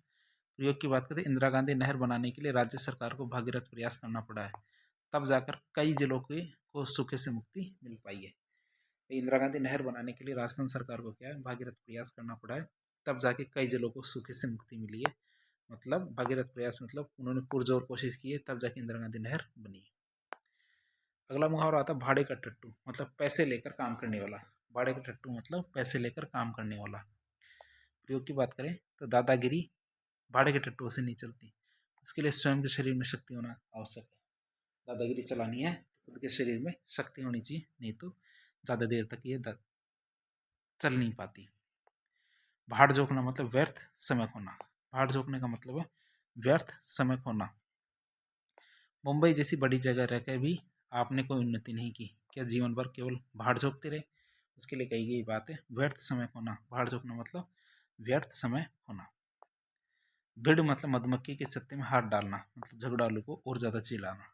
प्रयोग की बात करें, इंदिरा गांधी नहर बनाने के लिए राज्य सरकार को भागीरथ प्रयास करना पड़ा है, तब जाकर कई जिलों को सूखे से मुक्ति मिल पाई है। इंदिरा गांधी नहर बनाने के लिए राजस्थान सरकार को क्या है, भागीरथ प्रयास करना पड़ा है, तब जाके कई जिलों को सूखे से मुक्ति मिली है। मतलब भागीरथ प्रयास मतलब उन्होंने पुरजोर कोशिश की है, तब जाके इंदिरा गांधी नहर बनी है। अगला मुहावरा आता है भाड़े का टट्टू, मतलब पैसे लेकर काम करने वाला। भाड़े का टट्टू मतलब पैसे लेकर काम करने वाला। प्रयोग की बात करें तो दादागिरी भाड़े के टट्टुओं से नहीं चलती, इसके लिए स्वयं के शरीर में शक्ति होना आवश्यक है। दादागिरी चलानी है तो खुद के शरीर में शक्ति होनी चाहिए, नहीं तो ज़्यादा देर तक ये चल नहीं पाती। भाड़ जोकना मतलब व्यर्थ समय खोना। भाड़ जोकने का मतलब है व्यर्थ समय खोना। मुंबई जैसी बड़ी जगह रहकर भी आपने कोई उन्नति नहीं की, क्या जीवन भर केवल भाड़ झोंकते रहे? उसके लिए कही गई बात है व्यर्थ समय खोना। भाड़ झोंकना मतलब व्यर्थ समय खोना। भिड़ मतलब मधुमक्खी के छत्ते में हाथ डालना, मतलब झगड़ालू को और ज़्यादा चिढ़ाना।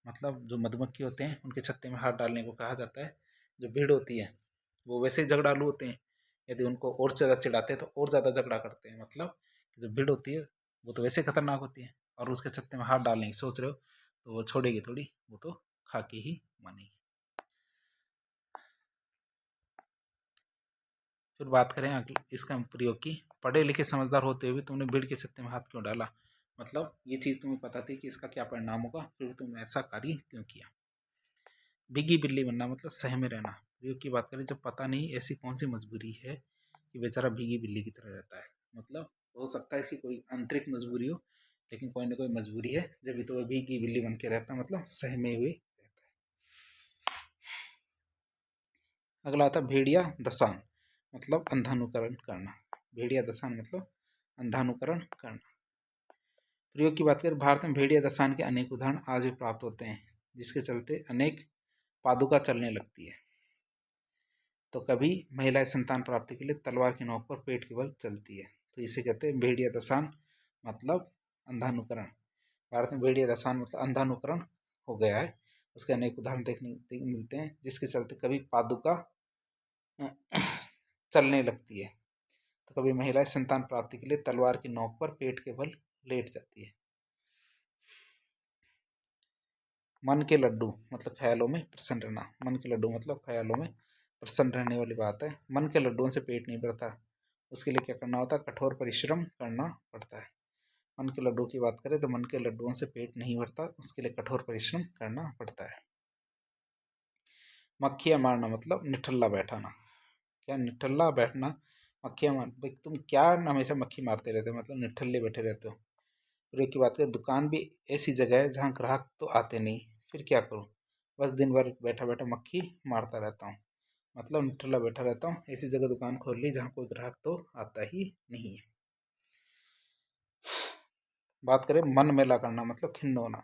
मतलब जो मधुमक्खी होते हैं उनके छत्ते में हाथ डालने को कहा जाता है। जो भीड़ होती है वो वैसे ही झगड़ालू होते हैं, यदि उनको और ज़्यादा चिढ़ाते हैं तो और ज़्यादा झगड़ा करते हैं। मतलब जो भीड़ होती है वो तो वैसे खतरनाक होती है, और उसके छत्ते में हाथ डालने की सोच रहे हो तो वो छोड़ेगी थोड़ी, वो तो खा के ही मानेगी। फिर बात करें अगले इसका प्रयोग की, पढ़े लिखे समझदार होते हुए तुमने भीड़ के छत्ते में हाथ क्यों डाला? मतलब ये चीज़ तुम्हें पता थी कि इसका क्या परिणाम होगा, फिर तुमने ऐसा कार्य क्यों किया? भीगी बिल्ली बनना मतलब सह में रहना। प्रयोग की बात करें, जब पता नहीं ऐसी कौन सी मजबूरी है कि बेचारा भीगी बिल्ली की तरह रहता है। मतलब हो सकता है इसकी कोई आंतरिक मजबूरी हो, लेकिन कोई ना कोई मजबूरी है जब भी तो वह भीगी बिल्ली बन के रहता है, मतलब सहमे हुए रहता है। अगला आता भेड़िया दसान, मतलब अंधानुकरण करना। भेड़िया दसान मतलब अंधानुकरण करना। प्रयोग की बात करें, भारत में भेड़िया दसान के अनेक उदाहरण आज भी प्राप्त होते हैं, जिसके चलते अनेक पादुका चलने लगती है। तो कभी महिलाएं संतान प्राप्ति के लिए तलवार की नोक पर पेट के बल चलती है, तो इसे कहते हैं भेड़िया दसान, मतलब अंधानुकरण। भारत में भेड़िया दसान मतलब अंधानुकरण हो गया है। उसके अनेक उदाहरण देखने मिलते हैं, जिसके चलते कभी पादुका चलने लगती है, तो कभी महिलाएं संतान प्राप्ति के लिए तलवार की नोक पर पेट के बल लेट जाती है। मन के लड्डू मतलब ख्यालों में प्रसन्न रहना। मन के लड्डू मतलब ख्यालों में प्रसन्न रहने वाली बात है। मन के लड्डुओं से पेट नहीं भरता, उसके लिए क्या करना होता है, कठोर परिश्रम करना पड़ता है। मन के लड्डू की बात करें तो मन के लड्डुओं से पेट नहीं भरता, उसके लिए कठोर परिश्रम करना पड़ता है। मक्खियाँ मारना मतलब निठल्ला बैठाना। क्या निठल्ला बैठना? मक्खियाँ मार भाई, तुम क्या हमेशा मक्खी मारते रहते हो, मतलब निठल्ले बैठे रहते हो। फिर की बात करें, दुकान भी ऐसी जगह है जहाँ ग्राहक तो आते नहीं, फिर क्या करूँ, बस दिन भर बैठा बैठा मक्खी मारता रहता हूँ। मतलब निठल्ला बैठा रहता हूँ, ऐसी जगह दुकान खोल ली जहाँ कोई ग्राहक तो आता ही नहीं है। बात करें मन मेला करना मतलब खिन्न होना।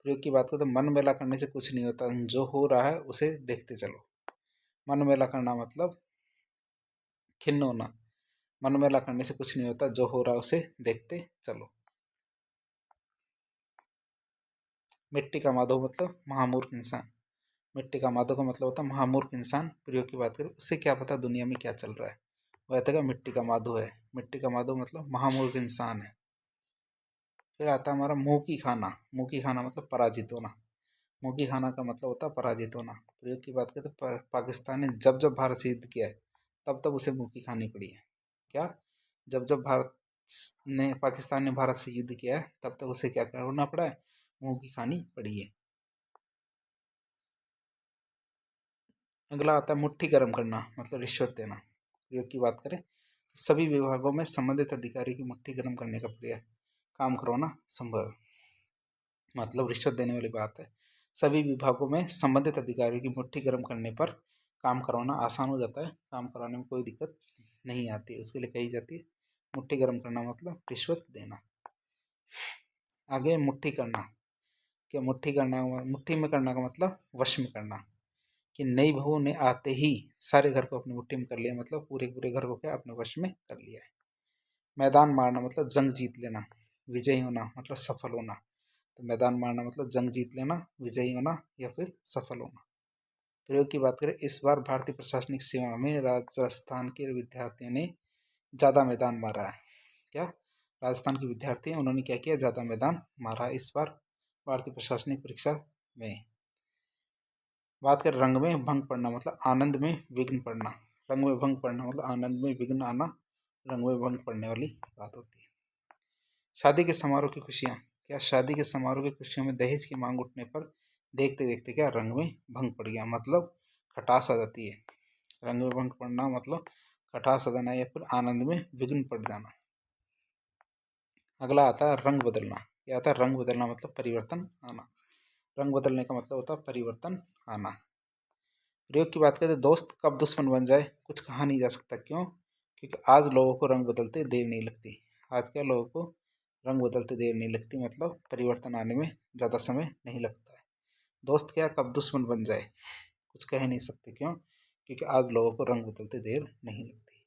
प्रयोग की बात करें तो मन मेला करने से कुछ नहीं होता, जो हो रहा है उसे देखते चलो। मन मेला करना मतलब खिन्न होना। मन मेला करने से कुछ नहीं होता, जो हो रहा है उसे देखते चलो। मिट्टी का माधव मतलब महामूर्ख इंसान। मिट्टी का माधव का मतलब होता है महामूर्ख इंसान। प्रयोग की बात करें, उससे क्या पता दुनिया में क्या चल रहा है, वह कहता है मिट्टी का माधव है। मिट्टी का माधव मतलब महामूर्ख इंसान है। फिर आता है हमारा मुंह की खाना। मुंह की खाना मतलब पराजित होना। मुंह की खाना का मतलब होता है पराजित होना। प्रयोग की बात करें तो पाकिस्तान ने जब जब भारत से युद्ध किया है तब तब उसे मुंह की खानी पड़ी है। क्या? जब जब पाकिस्तान ने भारत से युद्ध किया है तब तक उसे क्या करना पड़ा है, मुंह की खानी पड़ी है। अगला आता है मुट्ठी गर्म करना मतलब रिश्वत देना। प्रयोग की बात करें तो सभी विभागों में संबंधित अधिकारी की मुट्ठी गर्म करने का प्रयास काम करवाना संभव है। मतलब रिश्वत देने वाली बात है। सभी विभागों में संबंधित अधिकारियों की मुट्ठी गर्म करने पर काम करवाना आसान हो जाता है, काम कराने में कोई दिक्कत नहीं आती, उसके लिए कही जाती है मुट्ठी गर्म करना मतलब रिश्वत देना। आगे मुट्ठी करना। क्या मुट्ठी करना? मुट्ठी में करना का मतलब वश में करना, कि नई बहू ने आते ही सारे घर को अपनी मुट्ठी में कर लिया, मतलब पूरे पूरे घर को क्या अपने वश में कर लिया है। मैदान मारना मतलब जंग जीत लेना। विजयी होना मतलब सफल होना। तो मैदान मारना मतलब जंग जीत लेना, विजयी होना या फिर सफल होना। प्रयोग की बात करें, इस बार भारतीय प्रशासनिक सेवा में राजस्थान के विद्यार्थियों ने ज़्यादा मैदान मारा है। क्या? राजस्थान के विद्यार्थी हैं, उन्होंने क्या किया? ज़्यादा मैदान मारा इस बार भारतीय प्रशासनिक परीक्षा में। बात करें रंग में भंग पड़ना मतलब आनंद में विघ्न पड़ना। रंग में भंग पड़ना मतलब आनंद में विघ्न आना, रंग में भंग पड़ने वाली बात होती है। शादी के समारोह की खुशियाँ। क्या? शादी के समारोह की खुशियों में दहेज की मांग उठने पर देखते देखते क्या रंग में भंग पड़ गया, मतलब खटास आ जाती है। रंग में भंग पड़ना मतलब खटास आ जाना या फिर आनंद में विघ्न पड़ जाना। अगला आता है रंग बदलना। क्या आता है? रंग बदलना मतलब परिवर्तन आना। रंग बदलने का मतलब होता है परिवर्तन आना। प्रयोग की बात करें, दोस्त कब दुश्मन बन जाए कुछ कहा नहीं जा सकता। क्यों? क्योंकि आज लोगों को रंग बदलते देर नहीं लगती। आज क्या लोगों को रंग बदलते देर नहीं लगती, मतलब परिवर्तन आने में ज़्यादा समय नहीं लगता है। दोस्त क्या कब दुश्मन बन जाए कुछ कह नहीं सकते। क्यों? क्योंकि आज लोगों को रंग बदलते देर नहीं लगती।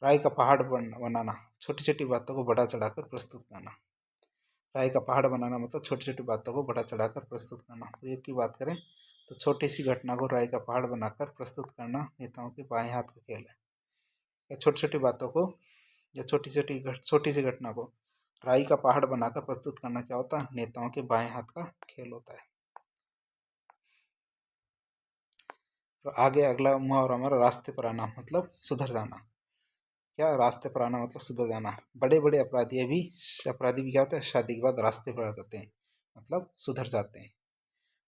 राय का पहाड़ बनाना, छोटी छोटी बातों को बढ़ा चढ़ाकर प्रस्तुत करना। राय का पहाड़ बनाना मतलब छोटी छोटी बातों को बढ़ा चढ़ाकर प्रस्तुत करना। प्रयोग की बात करें तो छोटी सी घटना को राय का पहाड़ बनाकर प्रस्तुत करना नेताओं के बाएं हाथ का खेल है। या छोटी छोटी बातों को या छोटी सी घटना को राई का पहाड़ बनाकर प्रस्तुत करना क्या होता है? नेताओं के बाएं हाथ का खेल होता है। तो आगे अगला मुहावरा हमारा रास्ते पर आना मतलब सुधर जाना। क्या? रास्ते पर आना मतलब सुधर जाना। बड़े बड़े अपराधी भी क्या होते हैं? शादी के बाद रास्ते पर आ जाते हैं, मतलब सुधर जाते हैं।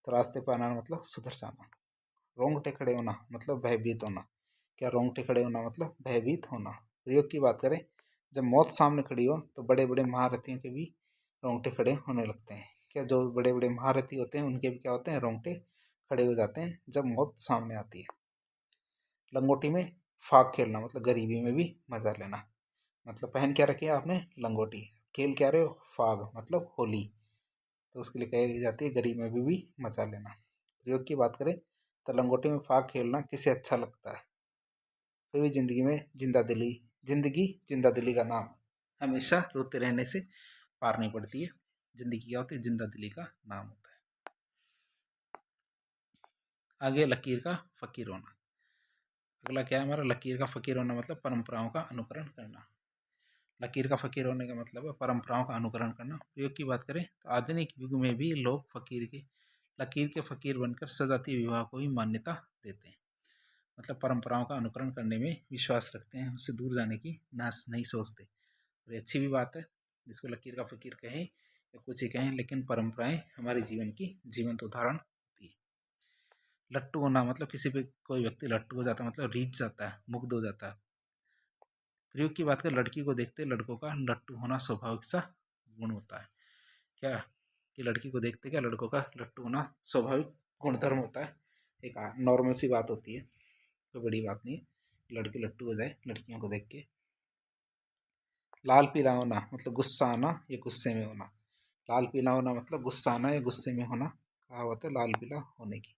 तो रास्ते पर आना मतलब सुधर जाना। रोंगटे खड़े होना मतलब भयभीत होना। क्या? रोंगटे खड़े होना मतलब भयभीत होना। प्रयोग की बात करें, जब मौत सामने खड़ी हो तो बड़े बड़े महारथियों के भी रोंगटे खड़े होने लगते हैं। क्या? जो बड़े बड़े महारथी होते हैं उनके भी क्या होते हैं? रोंगटे खड़े हो जाते हैं जब मौत सामने आती है। लंगोटी में फाग खेलना मतलब गरीबी में भी मजा लेना। मतलब पहन क्या रखी है आपने? लंगोटी। खेल क्या रहे हो? फाग मतलब होली। तो उसके लिए कही जाती है गरीब में भी मजा लेना। प्रयोग की बात करें तो लंगोटी में फाग खेलना किसे अच्छा लगता है? फिर भी जिंदगी जिंदा दिली का नाम हमेशा रोते रहने से पार नहीं पड़ती है। जिंदगी क्या होती है? जिंदा दिली का नाम होता है। आगे लकीर का फकीर होना। अगला क्या है हमारा? लकीर का फकीर होना मतलब परंपराओं का अनुकरण करना। लकीर का फकीर होने का मतलब है परंपराओं का अनुकरण करना। प्रयोग की बात करें तो आधुनिक युग में भी लोग लकीर के फकीर बनकर सजातीय विवाह को ही मान्यता देते हैं। मतलब परंपराओं का अनुकरण करने में विश्वास रखते हैं, उससे दूर जाने की ना नहीं सोचते। और ये अच्छी भी बात है। जिसको लकीर का फकीर कहें या कुछ ही कहें, लेकिन परंपराएं हमारे जीवन की जीवंत उदाहरण होती है। लट्टू होना मतलब किसी पे कोई व्यक्ति लट्टू हो जाता है मतलब रीझ जाता है, मुग्ध हो जाता है। प्रयोग की बात करें, लड़की को देखते लड़कों का लट्टू होना स्वाभाविक सा गुण होता है। क्या? कि लड़की को देखते क्या लड़कों का लट्टू होना स्वाभाविक गुणधर्म होता है। एक नॉर्मल सी बात होती है, कोई बड़ी बात नहीं है लड़के लट्टू हो जाए लड़कियों को देख के। लाल पीला होना मतलब गुस्सा आना या गुस्से में होना। लाल पीला होना मतलब गुस्सा आना या गुस्से में होना, कहावत है लाल पीला होने की।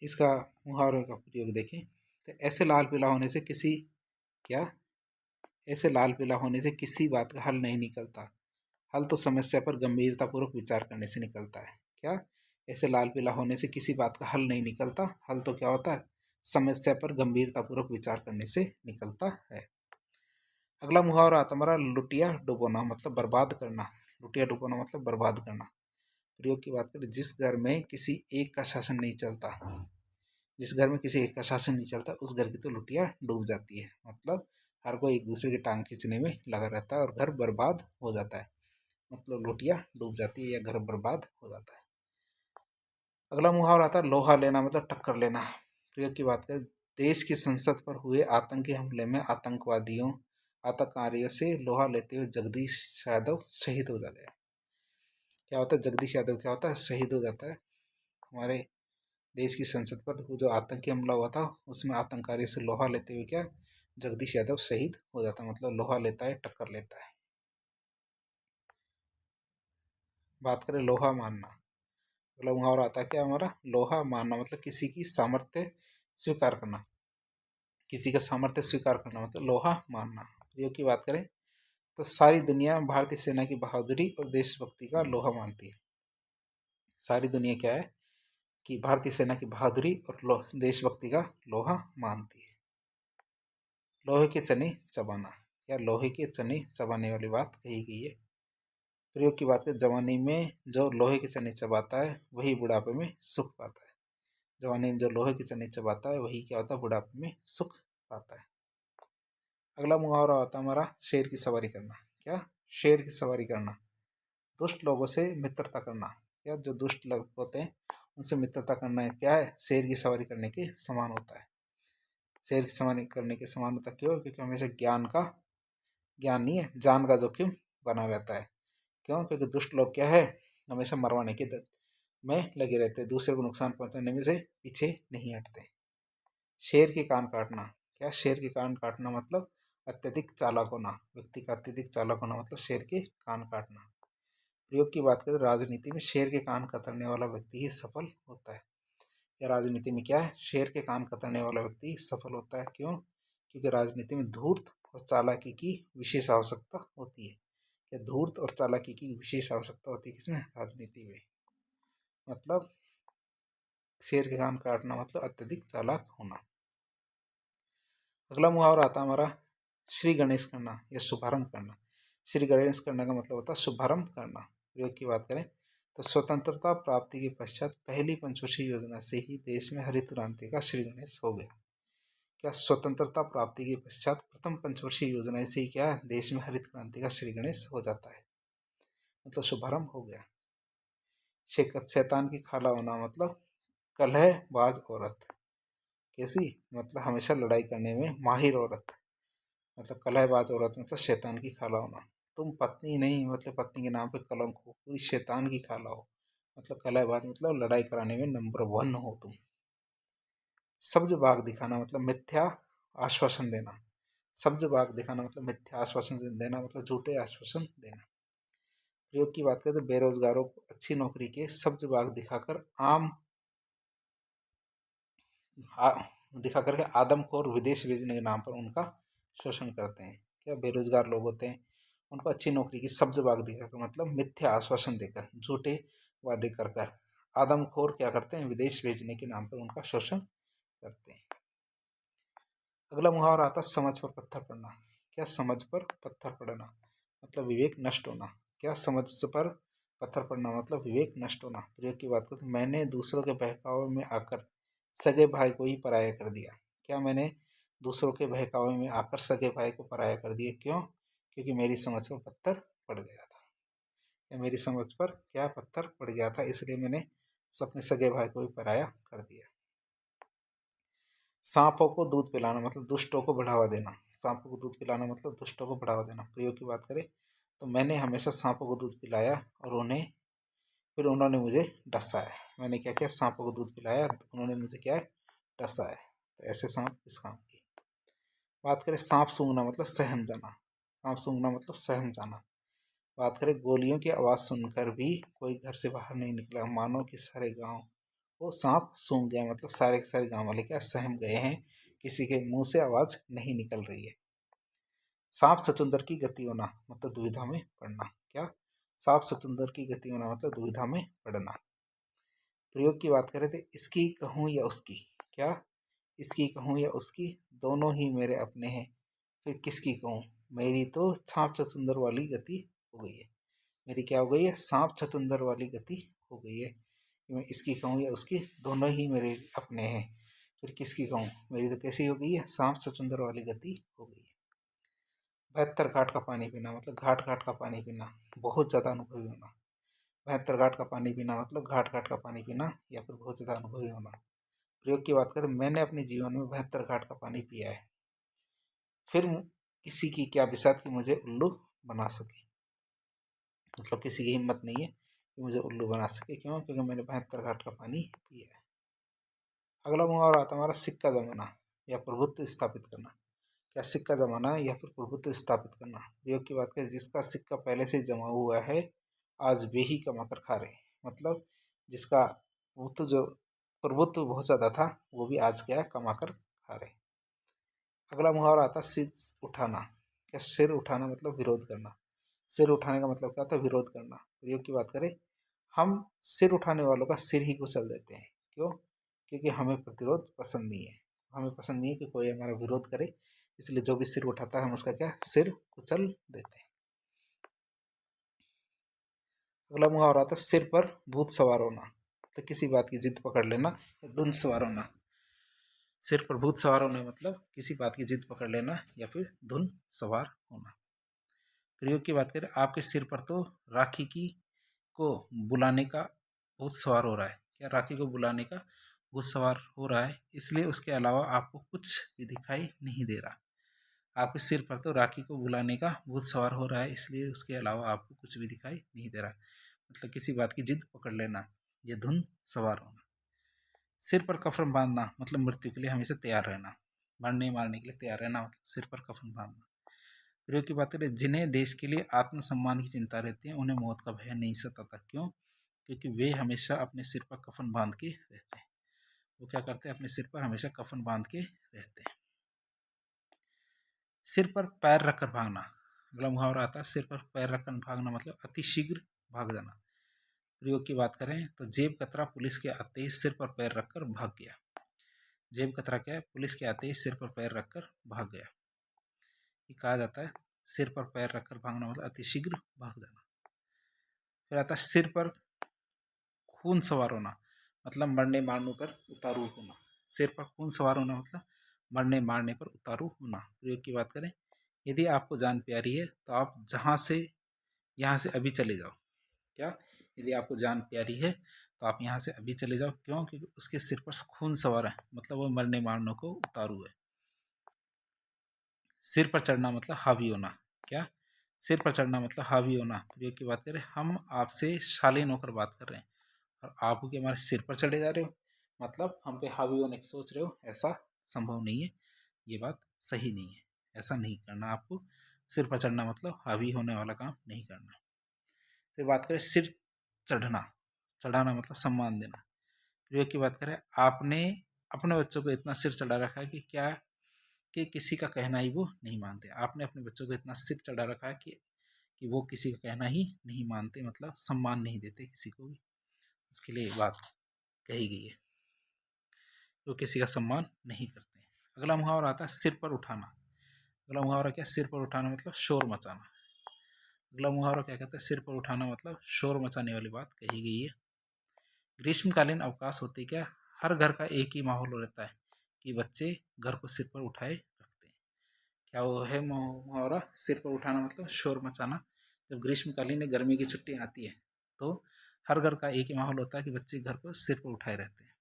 इसका मुहावरे का प्रयोग देखें तो क्या ऐसे लाल पीला होने से किसी बात का हल नहीं निकलता। हल तो समस्या पर गंभीरतापूर्वक विचार करने से निकलता है। क्या? ऐसे लाल पीला होने से किसी बात का हल नहीं निकलता। हल तो क्या होता है? समस्या पर गंभीरतापूर्वक विचार करने से निकलता है। अगला मुहावरा आता हमारा लुटिया डुबोना मतलब बर्बाद करना। लुटिया डुबोना मतलब बर्बाद करना। प्रयोग की बात करें, जिस घर में किसी एक का शासन नहीं चलता, जिस घर में किसी एक का शासन नहीं चलता उस घर की तो लुटिया डूब जाती है। मतलब हर कोई एक दूसरे की टांग खींचने में लगा रहता है और घर बर्बाद हो जाता है। मतलब लुटिया डूब जाती है या घर बर्बाद हो जाता है। अगला मुहावरा आता है लोहा लेना मतलब टक्कर लेना। प्रयोग की बात करें, देश की संसद पर हुए आतंकी हमले में आतंककारियों से लोहा लेते हुए जगदीश यादव शहीद हो गया। क्या होता है? जगदीश यादव क्या होता है? शहीद हो जाता है। हमारे देश की संसद पर जो आतंकी हमला हुआ था उसमें आतंककारियों से लोहा लेते हुए क्या जगदीश यादव शहीद हो जाता है। मतलब लोहा लेता है, टक्कर लेता है। बात करें लोहा मानना, अगला मुहावरा आता है क्या हमारा? लोहा मानना मतलब किसी की सामर्थ्य स्वीकार करना। किसी का सामर्थ्य स्वीकार करना मतलब लोहा मानना। प्रयोग की बात करें तो सारी दुनिया भारतीय सेना की बहादुरी और देशभक्ति का लोहा मानती है। सारी दुनिया क्या है कि भारतीय सेना की बहादुरी और देशभक्ति का लोहा मानती है। लोहे के चने चबाना, या लोहे के चने चबाने वाली बात कही गई है। प्रयोग की बात करें, जवानी में जो लोहे के चने चबाता है वही बुढ़ापे में सुख पाता है। जवानी में जो लोहे के चने चबाता है वही क्या होता है, बुढ़ापे में सुख पाता है। अगला मुहावरा होता है हमारा शेर की सवारी करना। क्या? शेर की सवारी करना। दुष्ट लोगों से मित्रता करना, या जो दुष्ट लोग होते हैं उनसे मित्रता करना क्या है, शेर की सवारी करने के समान होता है। शेर की सवारी करने के समान होता क्यों? क्योंकि हमेशा ज्ञान नहीं है, जान का जोखिम बना रहता है। क्यों? क्योंकि दुष्ट लोग क्या है, हमेशा मरवाने की में लगे रहते हैं, दूसरे को नुकसान पहुंचाने में से पीछे नहीं हटते। शेर के कान काटना। क्या? शेर के कान काटना मतलब अत्यधिक चालाक होना। व्यक्ति का अत्यधिक चालाक होना मतलब शेर के कान काटना। प्रयोग की बात करें, राजनीति में शेर के कान कतरने वाला व्यक्ति ही सफल होता है। या राजनीति में क्या है, शेर के कान कतरने वाला व्यक्ति सफल होता है। क्यों? क्योंकि राजनीति में धूर्त और चालाकी की विशेष आवश्यकता होती है। या धूर्त और चालाकी की विशेष आवश्यकता होती है किसमें? राजनीति में। मतलब शेर के कान काटना मतलब अत्यधिक चालाक होना। अगला मुहावरा आता है हमारा श्री गणेश करना या शुभारंभ करना। श्री गणेश करने का मतलब होता है शुभारंभ करना। प्रयोग की बात करें तो स्वतंत्रता प्राप्ति के पश्चात पहली पंचवर्षीय योजना से ही देश में हरित क्रांति का श्री गणेश हो गया। क्या? स्वतंत्रता प्राप्ति के पश्चात प्रथम पंचवर्षीय योजना से ही क्या है, देश में हरित क्रांति का श्री गणेश हो जाता है, मतलब शुभारंभ हो गया। शैतान की खाला होना मतलब कलहबाज औरत। कैसी? मतलब हमेशा लड़ाई करने में माहिर औरत। मतलब कलहबाज औरत मतलब शैतान की खाला होना। तुम पत्नी नहीं, मतलब पत्नी के नाम पे कलंक हो, पूरी शैतान की खाला हो। मतलब कलहबाज मतलब लड़ाई कराने में नंबर 1 हो तुम। सब्ज बाग दिखाना मतलब मिथ्या आश्वासन देना। सब्ज बाग दिखाना मतलब मिथ्या आश्वासन देना, मतलब झूठे आश्वासन देना। प्रयोग की बात करें तो बेरोजगारों को अच्छी नौकरी के सब्ज बाग दिखा करके आदमखोर विदेश भेजने के नाम पर उनका शोषण करते हैं। क्या? बेरोजगार लोग होते हैं उनको अच्छी नौकरी की सब्ज बाग दिखाकर मतलब मिथ्या आश्वासन देकर, झूठे वादे कर कर आदमखोर क्या करते हैं, विदेश भेजने के नाम पर उनका शोषण करते हैं। अगला मुहावरा आता है समझ पर पत्थर पड़ना। क्या? समझ पर पत्थर पड़ना मतलब विवेक नष्ट होना। क्या? समझ पर पत्थर पड़ना मतलब विवेक नष्ट होना। प्रयोग की बात करें तो मैंने दूसरों के बहकावे में आकर सगे भाई को ही पराया कर दिया। क्या? मैंने दूसरों के बहकावे में आकर सगे भाई को पराया कर दिया। क्यों? क्योंकि मेरी समझ पर पत्थर पड़ गया था। या मेरी समझ पर क्या पत्थर पड़ गया था, इसलिए मैंने अपने सगे भाई को ही पराया कर दिया। सांपों को दूध पिलाना मतलब दुष्टों को बढ़ावा देना। सांपों को दूध पिलाना मतलब दुष्टों को बढ़ावा देना। प्रयोग की बात करें तो मैंने हमेशा सांपों को दूध पिलाया और फिर उन्होंने मुझे डसा है। मैंने क्या किया? सांपों को दूध पिलाया, उन्होंने मुझे क्या है, डसा है। तो ऐसे सांप इस काम की। बात करें सांप सूंघना मतलब सहम जाना। सांप सूंघना मतलब सहम जाना। बात करें गोलियों की आवाज़ सुनकर भी कोई घर से बाहर नहीं निकला, मानो कि सारे गांव वो सांप सूंघ गया, मतलब सारे के सारे गांव वाले क्या सहम गए हैं, किसी के मुंह से आवाज़ नहीं निकल रही है। सांप सचुंदर की गति होना मतलब दुविधा में पड़ना। क्या? सांप सचुंदर की गति होना मतलब दुविधा में पड़ना। प्रयोग की बात करें तो इसकी कहूँ या उसकी। क्या? इसकी कहूँ या उसकी, दोनों ही मेरे अपने हैं, फिर किसकी कहूँ, मेरी तो सांप चतुंदर वाली गति हो गई है। मेरी क्या हो गई है? सांप चतुंदर वाली गति हो गई है। मैं इसकी कहूँ या उसकी, दोनों ही मेरे अपने हैं, फिर किसकी कहूँ, मेरी तो कैसी हो गई है? सांप चतुंदर वाली गति हो गई है। 72 घाट का पानी पीना मतलब घाट घाट का पानी पीना, बहुत ज़्यादा अनुभवी होना। 72 घाट का पानी पीना मतलब घाट घाट का पानी पीना या फिर बहुत ज़्यादा अनुभवी होना। प्रयोग की बात करें, मैंने अपने जीवन में 72 घाट का पानी पिया है, फिर किसी की क्या बिसात कि मुझे उल्लू बना सके। मतलब किसी की हिम्मत नहीं है कि मुझे उल्लू बना सके। क्यों? क्योंकि मैंने 72 घाट का पानी पिया है। अगला मुहावरा आता है हमारा सिक्का जमाना या प्रभुत्व स्थापित करना। क्या? सिक्का जमाना या फिर प्रभुत्व स्थापित करना। प्रयोग की बात करें, जिसका सिक्का पहले से जमा हुआ है आज वे ही कमा कर खा रहे, मतलब जिसका प्रभुत्व बहुत ज़्यादा था वो भी आज क्या है, कमा कर खा रहे। अगला मुहावरा आता है सिर उठाना। क्या सिर उठाना मतलब विरोध करना। सिर उठाने का मतलब क्या होता है, विरोध करना। प्रयोग की बात करें, हम सिर उठाने वालों का सिर ही कुचल देते हैं। क्यों? क्योंकि हमें प्रतिरोध पसंद नहीं है। हमें पसंद नहीं है कि कोई हमारा विरोध करे, इसलिए जो भी सिर उठाता है हम उसका क्या, सिर कुचल देते हैं। अगला मुहावरा आता है सिर पर भूत सवार होना। तो किसी बात की जिद पकड़ लेना या धुन सवार होना। सिर पर भूत सवार होना मतलब किसी बात की जिद पकड़ लेना या फिर धुन सवार होना। प्रयोग की बात करें, आपके सिर पर तो राखी की को बुलाने का भूत सवार हो रहा है। क्या राखी को बुलाने का भूत सवार हो रहा है, इसलिए उसके अलावा आपको कुछ भी दिखाई नहीं दे रहा। आपके सिर पर तो राखी को बुलाने का भूत सवार हो रहा है, इसलिए उसके अलावा आपको कुछ भी दिखाई नहीं दे रहा। मतलब किसी बात की जिद पकड़ लेना, ये धुन सवार होना। सिर पर कफन बांधना मतलब मृत्यु के लिए हमेशा तैयार रहना, मरने मारने के लिए तैयार रहना, मतलब सिर पर कफन बांधना। प्रयोग की बात करें, जिन्हें देश के लिए आत्मसम्मान की चिंता रहती है उन्हें मौत का भय नहीं सताता। क्यों? क्योंकि वे हमेशा अपने सिर पर कफन बांध के रहते हैं। वो क्या करते हैं, अपने सिर पर हमेशा कफन बांध के रहते हैं। सिर पर पैर रखकर भागना। अगला मुहावरा आता है सिर पर पैर रखकर भागना मतलब अति शीघ्र भाग जाना। प्रयोग की बात करें तो जेब कतरा पुलिस के आते ही सिर पर पैर रखकर भाग गया। जेब कतरा क्या है, पुलिस के आते ही सिर पर पैर रखकर भाग गया। ये कहा जाता है सिर पर पैर रखकर भागना मतलब अति शीघ्र भाग जाना। फिर आता है सिर पर खून सवार होना मतलब मरने मारने पर उतारू होना। सिर पर खून सवार होना मतलब मरने मारने पर उतारू होना। प्रयोग की बात करें, यदि आपको जान प्यारी है तो आप यहाँ से अभी चले जाओ। क्या? यदि आपको जान प्यारी है तो आप यहाँ से अभी चले जाओ। क्यों? क्योंकि उसके सिर पर खून सवार है, मतलब वो मरने मारने को उतारू है। सिर पर चढ़ना मतलब हावी होना। क्या? सिर पर चढ़ना मतलब हावी होना। प्रयोग की बात करें, हम आपसे शालीन होकर बात कर रहे हैं और आप के हमारे सिर पर चढ़े जा रहे हो, मतलब हम पे हावी होने की सोच रहे हो। ऐसा संभव नहीं है, ये बात सही नहीं है, ऐसा नहीं करना आपको। सिर पर चढ़ना मतलब हावी होने वाला काम नहीं करना। फिर बात करें सिर चढ़ना, चढ़ाना मतलब सम्मान देना। प्रयोग की बात करें, आपने अपने बच्चों को इतना सिर चढ़ा रखा है कि क्या कि किसी का कहना ही वो नहीं मानते। आपने अपने बच्चों को इतना सिर चढ़ा रखा है कि वो किसी का कहना ही नहीं मानते, मतलब सम्मान नहीं देते किसी को भी। उसके लिए बात कही गई है, वो किसी का सम्मान नहीं करते। अगला मुहावरा आता है सिर पर उठाना। अगला मुहावरा क्या? सिर पर उठाना मतलब शोर मचाना। अगला मुहावरा क्या कहता है? सिर पर उठाना मतलब शोर मचाने वाली बात कही गई है। ग्रीष्मकालीन अवकाश होते क्या, हर घर का एक ही माहौल रहता है कि बच्चे घर को सिर पर उठाए रखते हैं। क्या वो है मुहावरा? सिर पर उठाना मतलब शोर मचाना। जब ग्रीष्मकालीन गर्मी की छुट्टी आती है तो हर घर का एक ही माहौल होता है कि बच्चे घर को सिर पर उठाए रहते हैं।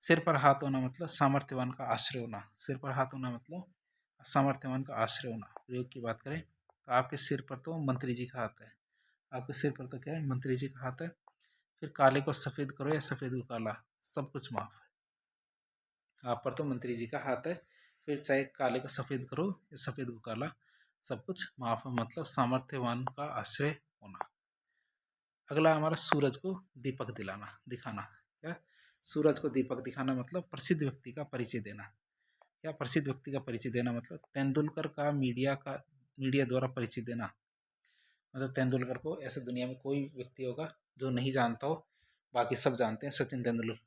सिर पर हाथ होना मतलब सामर्थ्यवान का आश्रय होना। सिर पर हाथ होना मतलब सामर्थ्यवान का आश्रय होना। प्रयोग की बात करें तो आपके सिर पर तो मंत्री जी का हाथ है। आपके सिर पर तो क्या है? मंत्री जी का हाथ है। फिर काले को सफेद करो या सफेद को काला, सब कुछ माफ है। आप पर तो मंत्री जी का हाथ है, फिर चाहे काले को सफेद करो या सफेद को काला, सब कुछ माफ है, मतलब सामर्थ्यवान का आश्रय होना। अगला हमारा सूरज को दीपक दिखाना। क्या? सूरज को दीपक दिखाना मतलब प्रसिद्ध व्यक्ति का परिचय देना। क्या? प्रसिद्ध व्यक्ति का परिचय देना मतलब तेंदुलकर का मीडिया द्वारा परिचय देना। मतलब तेंदुलकर को ऐसे दुनिया में कोई व्यक्ति होगा जो नहीं जानता हो, बाकी सब जानते हैं सचिन तेंदुलकर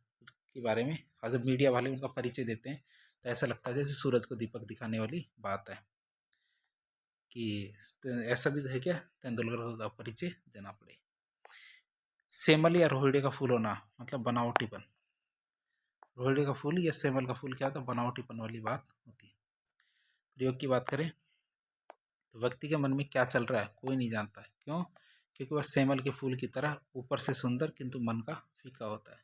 के बारे में, और जब मीडिया वाले उनका परिचय देते हैं तो ऐसा लगता है जैसे सूरज को दीपक दिखाने वाली बात है कि ऐसा भी है क्या, तेंदुलकर का परिचय देना पड़े। सेमल या रोहिड़े का फूल होना मतलब बनावटीपन। रोहिड़े का फूल या सेमल का फूल क्या होता है? बनावटीपन वाली बात होती है। प्रयोग की बात करें तो व्यक्ति के मन में क्या चल रहा है कोई नहीं जानता है। क्यों? क्योंकि वह सेमल के फूल की तरह ऊपर से सुंदर किंतु मन का फीका होता है।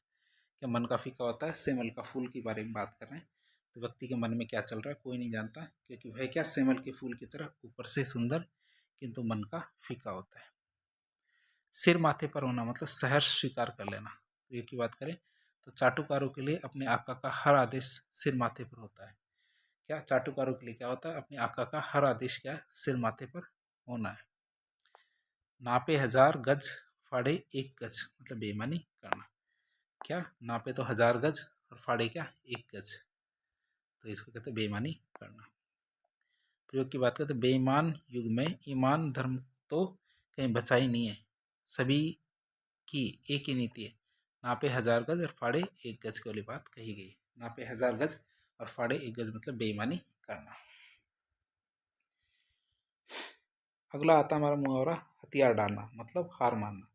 क्या मन का फीका होता है? सेमल का फूल के बारे में बात कर रहे हैं, तो व्यक्ति के मन में क्या चल रहा है कोई नहीं जानता, क्योंकि वह क्या सेमल के फूल की तरह ऊपर से सुंदर किंतु मन का फीका होता है। सिर माथे पर होना मतलब सहर्ष स्वीकार कर लेना। तो ये की बात करें तो चाटुकारों के लिए अपने आका का हर आदेश सिर माथे पर होता है। क्या? चाटुकारों के लिए क्या होता है? अपने आका का हर आदेश क्या है? सिर माथे पर होना है। नापे 1000 गज फाड़े 1 गज मतलब बेईमानी करना। क्या? नापे तो 1000 गज और फाड़े क्या 1 गज, तो इसको कहते हैं बेईमानी करना। प्रयोग की बात करें तो बेईमान युग में ईमान धर्म तो कहीं बचा ही नहीं है, सभी की एक ही नीति है, नापे 1000 गज और फाड़े 1 गज की वाली बात कही गई। नापे 1000 गज और फाड़े 1 गज मतलब बेईमानी करना। अगला आता हमारा मुहावरा हथियार डालना मतलब हार मानना।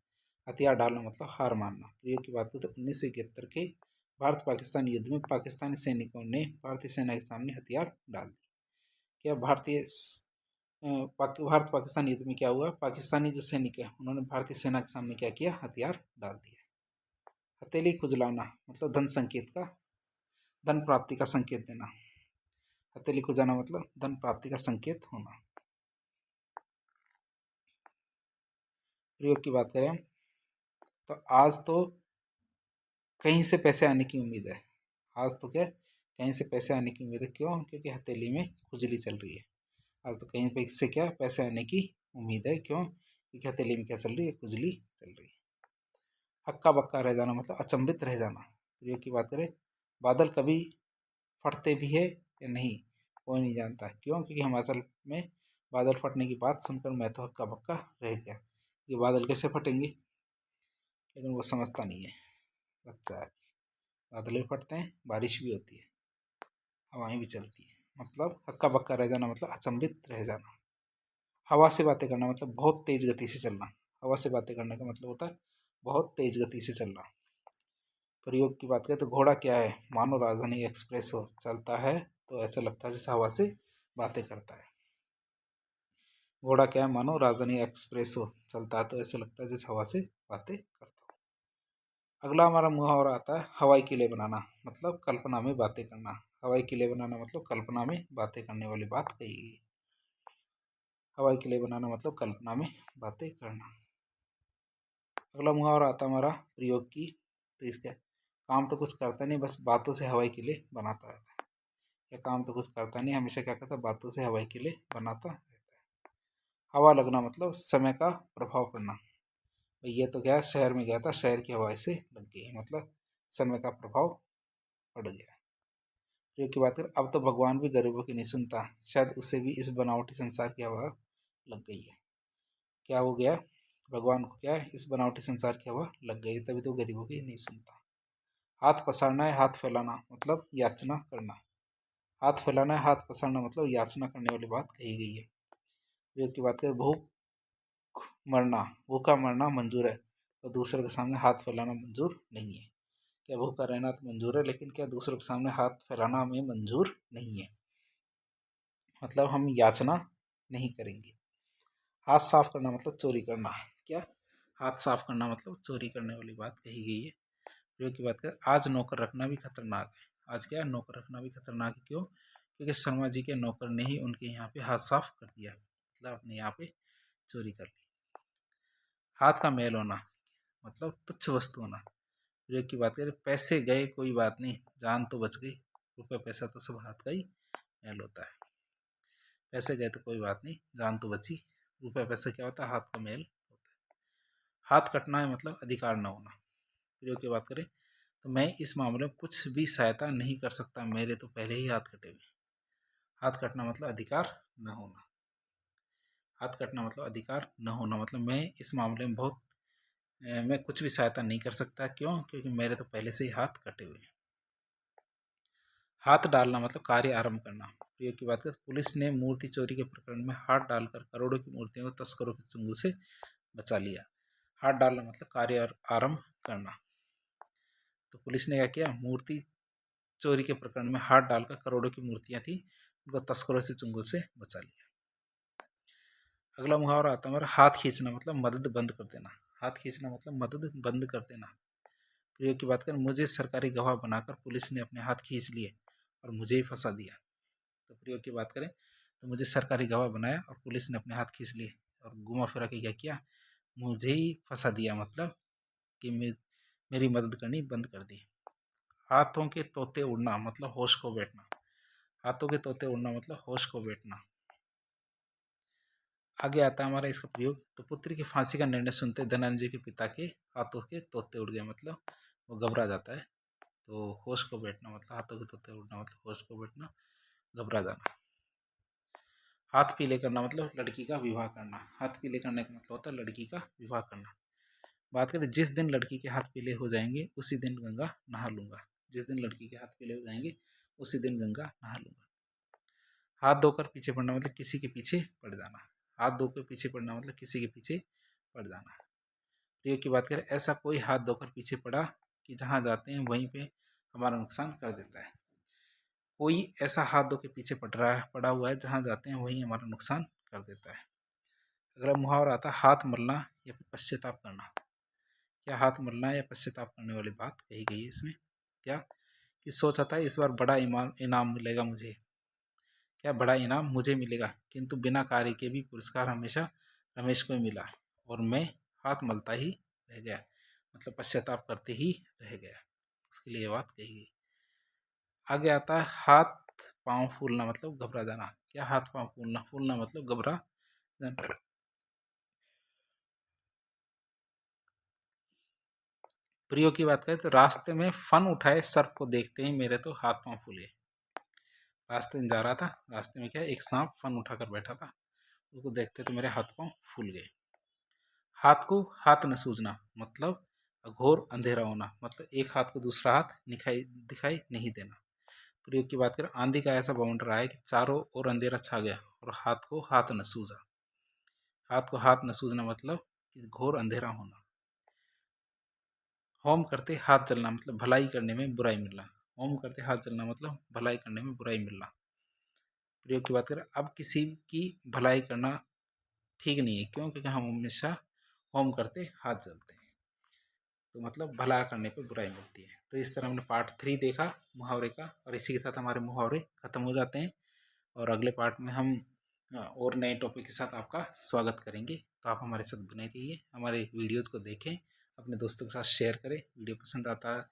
हथियार डालना मतलब हार मानना। प्रयोग की बात करें तो 1971 के भारत पाकिस्तान युद्ध में पाकिस्तानी सैनिकों ने भारतीय सेना के सामने हथियार डाल दिए। क्या भारत पाकिस्तान युद्ध में क्या हुआ, पाकिस्तानी जो सैनिक है उन्होंने भारतीय सेना के सामने क्या किया, हथियार डाल दिया। हथेली खुजलाना मतलब धन संकेत का, धन प्राप्ति का संकेत देना। हथेली खुजाना मतलब धन प्राप्ति का संकेत होना। प्रयोग की बात करें तो आज तो कहीं से पैसे आने की उम्मीद है। आज तो क्या, कहीं से पैसे आने की उम्मीद है। क्यों? क्योंकि हथेली में खुजली चल रही है। आज तो कहीं पे से क्या, पैसे आने की उम्मीद है। क्यों? क्योंकि हथेली में क्या चल रही है, खुजली चल रही है। हक्का बक्का रह जाना मतलब अचंभित रह जाना। प्रयोग की बात करें, बादल कभी फटते भी है या नहीं कोई नहीं जानता। क्यों? क्योंकि हिमाचल में बादल फटने की बात सुनकर मैं तो हक्का बक्का रह गया। ये बादल कैसे फटेंगे, लेकिन वो समझता नहीं है बच्चा है। बादल भी फटते हैं, बारिश भी होती है, हवाएं भी चलती है। मतलब हक्का बक्का रह जाना मतलब अचंभित रह जाना। हवा से बातें करना मतलब बहुत तेज गति से चलना। हवा से बातें करने का मतलब होता है बहुत तेज गति से चलना। प्रयोग की बात करें तो घोड़ा क्या है, मानो राजधानी एक्सप्रेस हो, चलता है तो ऐसा लगता है जैसे हवा से बातें करता है। घोड़ा क्या है, मानो राजधानी एक्सप्रेस हो, चलता है तो ऐसा लगता है जैसे हवा से बातें करता हो। अगला हमारा मुहावरा आता है हवाई किले बनाना मतलब कल्पना में बातें करना। हवाई किले बनाना मतलब कल्पना में बातें करने वाली बात कही गई। हवाई किले बनाना मतलब कल्पना में बातें करना। अगला मुहावरा आता है हमारा प्रयोग की, तो इसका काम तो कुछ करता नहीं, बस बातों से हवाई किले बनाता रहता है। या काम तो कुछ करता नहीं, हमेशा क्या करता है, बातों से हवाई किले बनाता रहता है। हवा लगना मतलब समय का प्रभाव पड़ना। भाई ये तो क्या है, शहर में गया था, शहर की हवा से लग गई, मतलब समय का प्रभाव पड़ गया। प्रयोग की बात करें, अब तो भगवान भी गरीबों की नहीं सुनता, शायद उसे भी इस बनावटी संसार की हवा लग गई है। क्या हो गया, भगवान को क्या है, इस बनावटी संसार की हवा लग गई, तभी तो गरीबों की नहीं सुनता। हाथ पसारना है, हाथ फैलाना मतलब याचना करना। हाथ फैलाना है, हाथ पसारना मतलब याचना करने वाली बात कही गई है। प्रयोग की बात करें, भूख मरना, भूखा मरना मंजूर है तो दूसरे के सामने हाथ फैलाना मंजूर नहीं है। क्या भूखा रहना तो मंजूर है, लेकिन क्या दूसरों के सामने हाथ फैलाना हमें मंजूर नहीं है, मतलब हम याचना नहीं करेंगे। हाथ साफ करना मतलब चोरी करना। क्या, हाथ साफ करना मतलब चोरी करने वाली बात कही गई है। प्रयोग की बात करें, आज नौकर रखना भी खतरनाक है। आज क्या है, नौकर रखना भी खतरनाक है। क्यों? क्योंकि शर्मा जी के नौकर ने ही उनके यहाँ पे हाथ साफ कर दिया, मतलब अपने यहाँ पे चोरी कर ली। हाथ का मैल होना मतलब तुच्छ वस्तु होना। प्रयोग की बात करें, पैसे गए कोई बात नहीं, जान तो बच गई, रुपये पैसा तो सब हाथ का ही मैल होता है। पैसे गए तो कोई बात नहीं, जान तो बची, रुपये पैसा क्या होता है, हाथ का मैल होता है। हाथ कटना है मतलब अधिकार न होना। प्रयोग की बात करें तो मैं इस मामले में कुछ भी सहायता नहीं कर सकता, मेरे तो पहले ही हाथ कटे हुए। हाथ कटना मतलब अधिकार न होना। हाथ कटना मतलब अधिकार न होना, मतलब मैं इस मामले में मैं कुछ भी सहायता नहीं कर सकता। क्यों? क्योंकि मेरे तो पहले से ही हाथ कटे हुए हैं। हाथ डालना मतलब कार्य आरंभ करना। प्रयोग की बात करें, पुलिस ने मूर्ति चोरी के प्रकरण में हाथ डालकर करोड़ों की मूर्तियों को तस्करों के चंगुल से बचा लिया। हाथ डालना मतलब कार्य आरंभ करना। तो पुलिस ने क्या किया, मूर्ति चोरी के प्रकरण में हाथ डालकर करोड़ों की मूर्तियां थी उनको तस्करों से चंगुल से बचा लिया। अगला मुहावरा आता है हमारा हाथ खींचना मतलब मदद बंद कर देना। हाथ खींचना मतलब मदद बंद कर देना। प्रयोग की बात करें, मुझे सरकारी गवाह बनाकर पुलिस ने अपने हाथ खींच लिए और मुझे ही फंसा दिया। तो प्रयोग की बात करें तो मुझे सरकारी गवाह बनाया और पुलिस ने अपने हाथ खींच लिए और घुमा फिरा के क्या किया, मुझे ही फंसा दिया, मतलब कि मेरी मदद करनी बंद कर दी। हाथों के तोते उड़ना मतलब होश खो बैठना। हाथों के तोते उड़ना मतलब होश खो बैठना। आगे आता है हमारा इसका प्रयोग, तो पुत्री की फांसी का निर्णय सुनते धनंजय के पिता के हाथों के तोते उड़ गए, मतलब वो घबरा जाता है। तो होश को बैठना मतलब हाथों के तोते उड़ना मतलब होश को बैठना, घबरा जाना। हाथ पीले करना मतलब लड़की का विवाह करना। हाथ पीले करने का मतलब होता है लड़की का विवाह करना। बात करें जिस दिन लड़की के हाथ पीले हो जाएंगे उसी दिन गंगा नहा लूंगा। जिस दिन लड़की के हाथ पीले हो जाएंगे उसी दिन गंगा नहा लूंगा। हाथ धोकर पीछे पड़ना मतलब किसी के पीछे पड़ जाना। हाथ धोकर पीछे पड़ना मतलब किसी के पीछे पड़ जाना। प्रयोग की बात करें, ऐसा कोई हाथ धोकर पीछे पड़ा कि जहाँ जाते हैं वहीं पे हमारा नुकसान कर देता है। कोई ऐसा हाथ धो के पीछे पड़ा हुआ है जहाँ जाते हैं वहीं हमारा नुकसान कर देता है। अगला मुहावरा आता है हाथ मलना या फिर पश्चाताप करना। क्या हाथ मलना या पश्चाताप करने वाली बात कही गई है इसमें? क्या कि सोचा था इस बार बड़ा इनाम मिलेगा मुझे। क्या बड़ा इनाम मुझे मिलेगा, किंतु बिना कार्य के भी पुरस्कार हमेशा रमेश को ही मिला और मैं हाथ मलता ही रह गया, मतलब पश्चाताप करते ही रह गया। इसके लिए ये बात कही गई। आगे आता है हाथ पांव फूलना मतलब घबरा जाना। क्या हाथ पांव फूलना फूलना मतलब घबरा जाना। प्रयोग की बात करें तो रास्ते में फन उठाए सर्प को देखते ही मेरे तो हाथ पांव फूले। रास्ते में जा रहा था, रास्ते में क्या एक सांप फन उठाकर बैठा था, उसको देखते तो मेरे हाथ पांव फूल गए। हाथ को हाथ न सूझना मतलब घोर अंधेरा होना, मतलब एक हाथ को दूसरा हाथ दिखाई नहीं देना। प्रयोग की बात करें, आंधी का ऐसा बवंडर रहा है कि चारों ओर अंधेरा छा गया और हाथ को हाथ न सूझा। हाथ को हाथ न सूझना मतलब कि घोर अंधेरा होना। होम करते हाथ जलना मतलब भलाई करने में बुराई मिलना। होम करते हाथ जलना मतलब भलाई करने में बुराई मिलना। प्रयोग की बात करें, अब किसी की भलाई करना ठीक नहीं है, क्यों? क्योंकि हम हमेशा होम करते हाथ जलते हैं, तो मतलब भला करने पर बुराई मिलती है। तो इस तरह हमने पार्ट 3 देखा मुहावरे का, और इसी के साथ हमारे मुहावरे खत्म हो जाते हैं। और अगले पार्ट में हम और नए टॉपिक के साथ आपका स्वागत करेंगे। तो आप हमारे साथ बने रहिए, हमारे वीडियोज़ को देखें, अपने दोस्तों के साथ शेयर करें। वीडियो पसंद आता है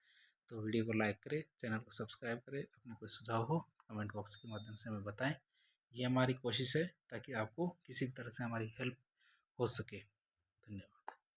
तो वीडियो को लाइक करें, चैनल को सब्सक्राइब करें। अपने कोई सुझाव हो कमेंट बॉक्स के माध्यम से हमें बताएं। ये हमारी कोशिश है ताकि आपको किसी तरह से हमारी हेल्प हो सके।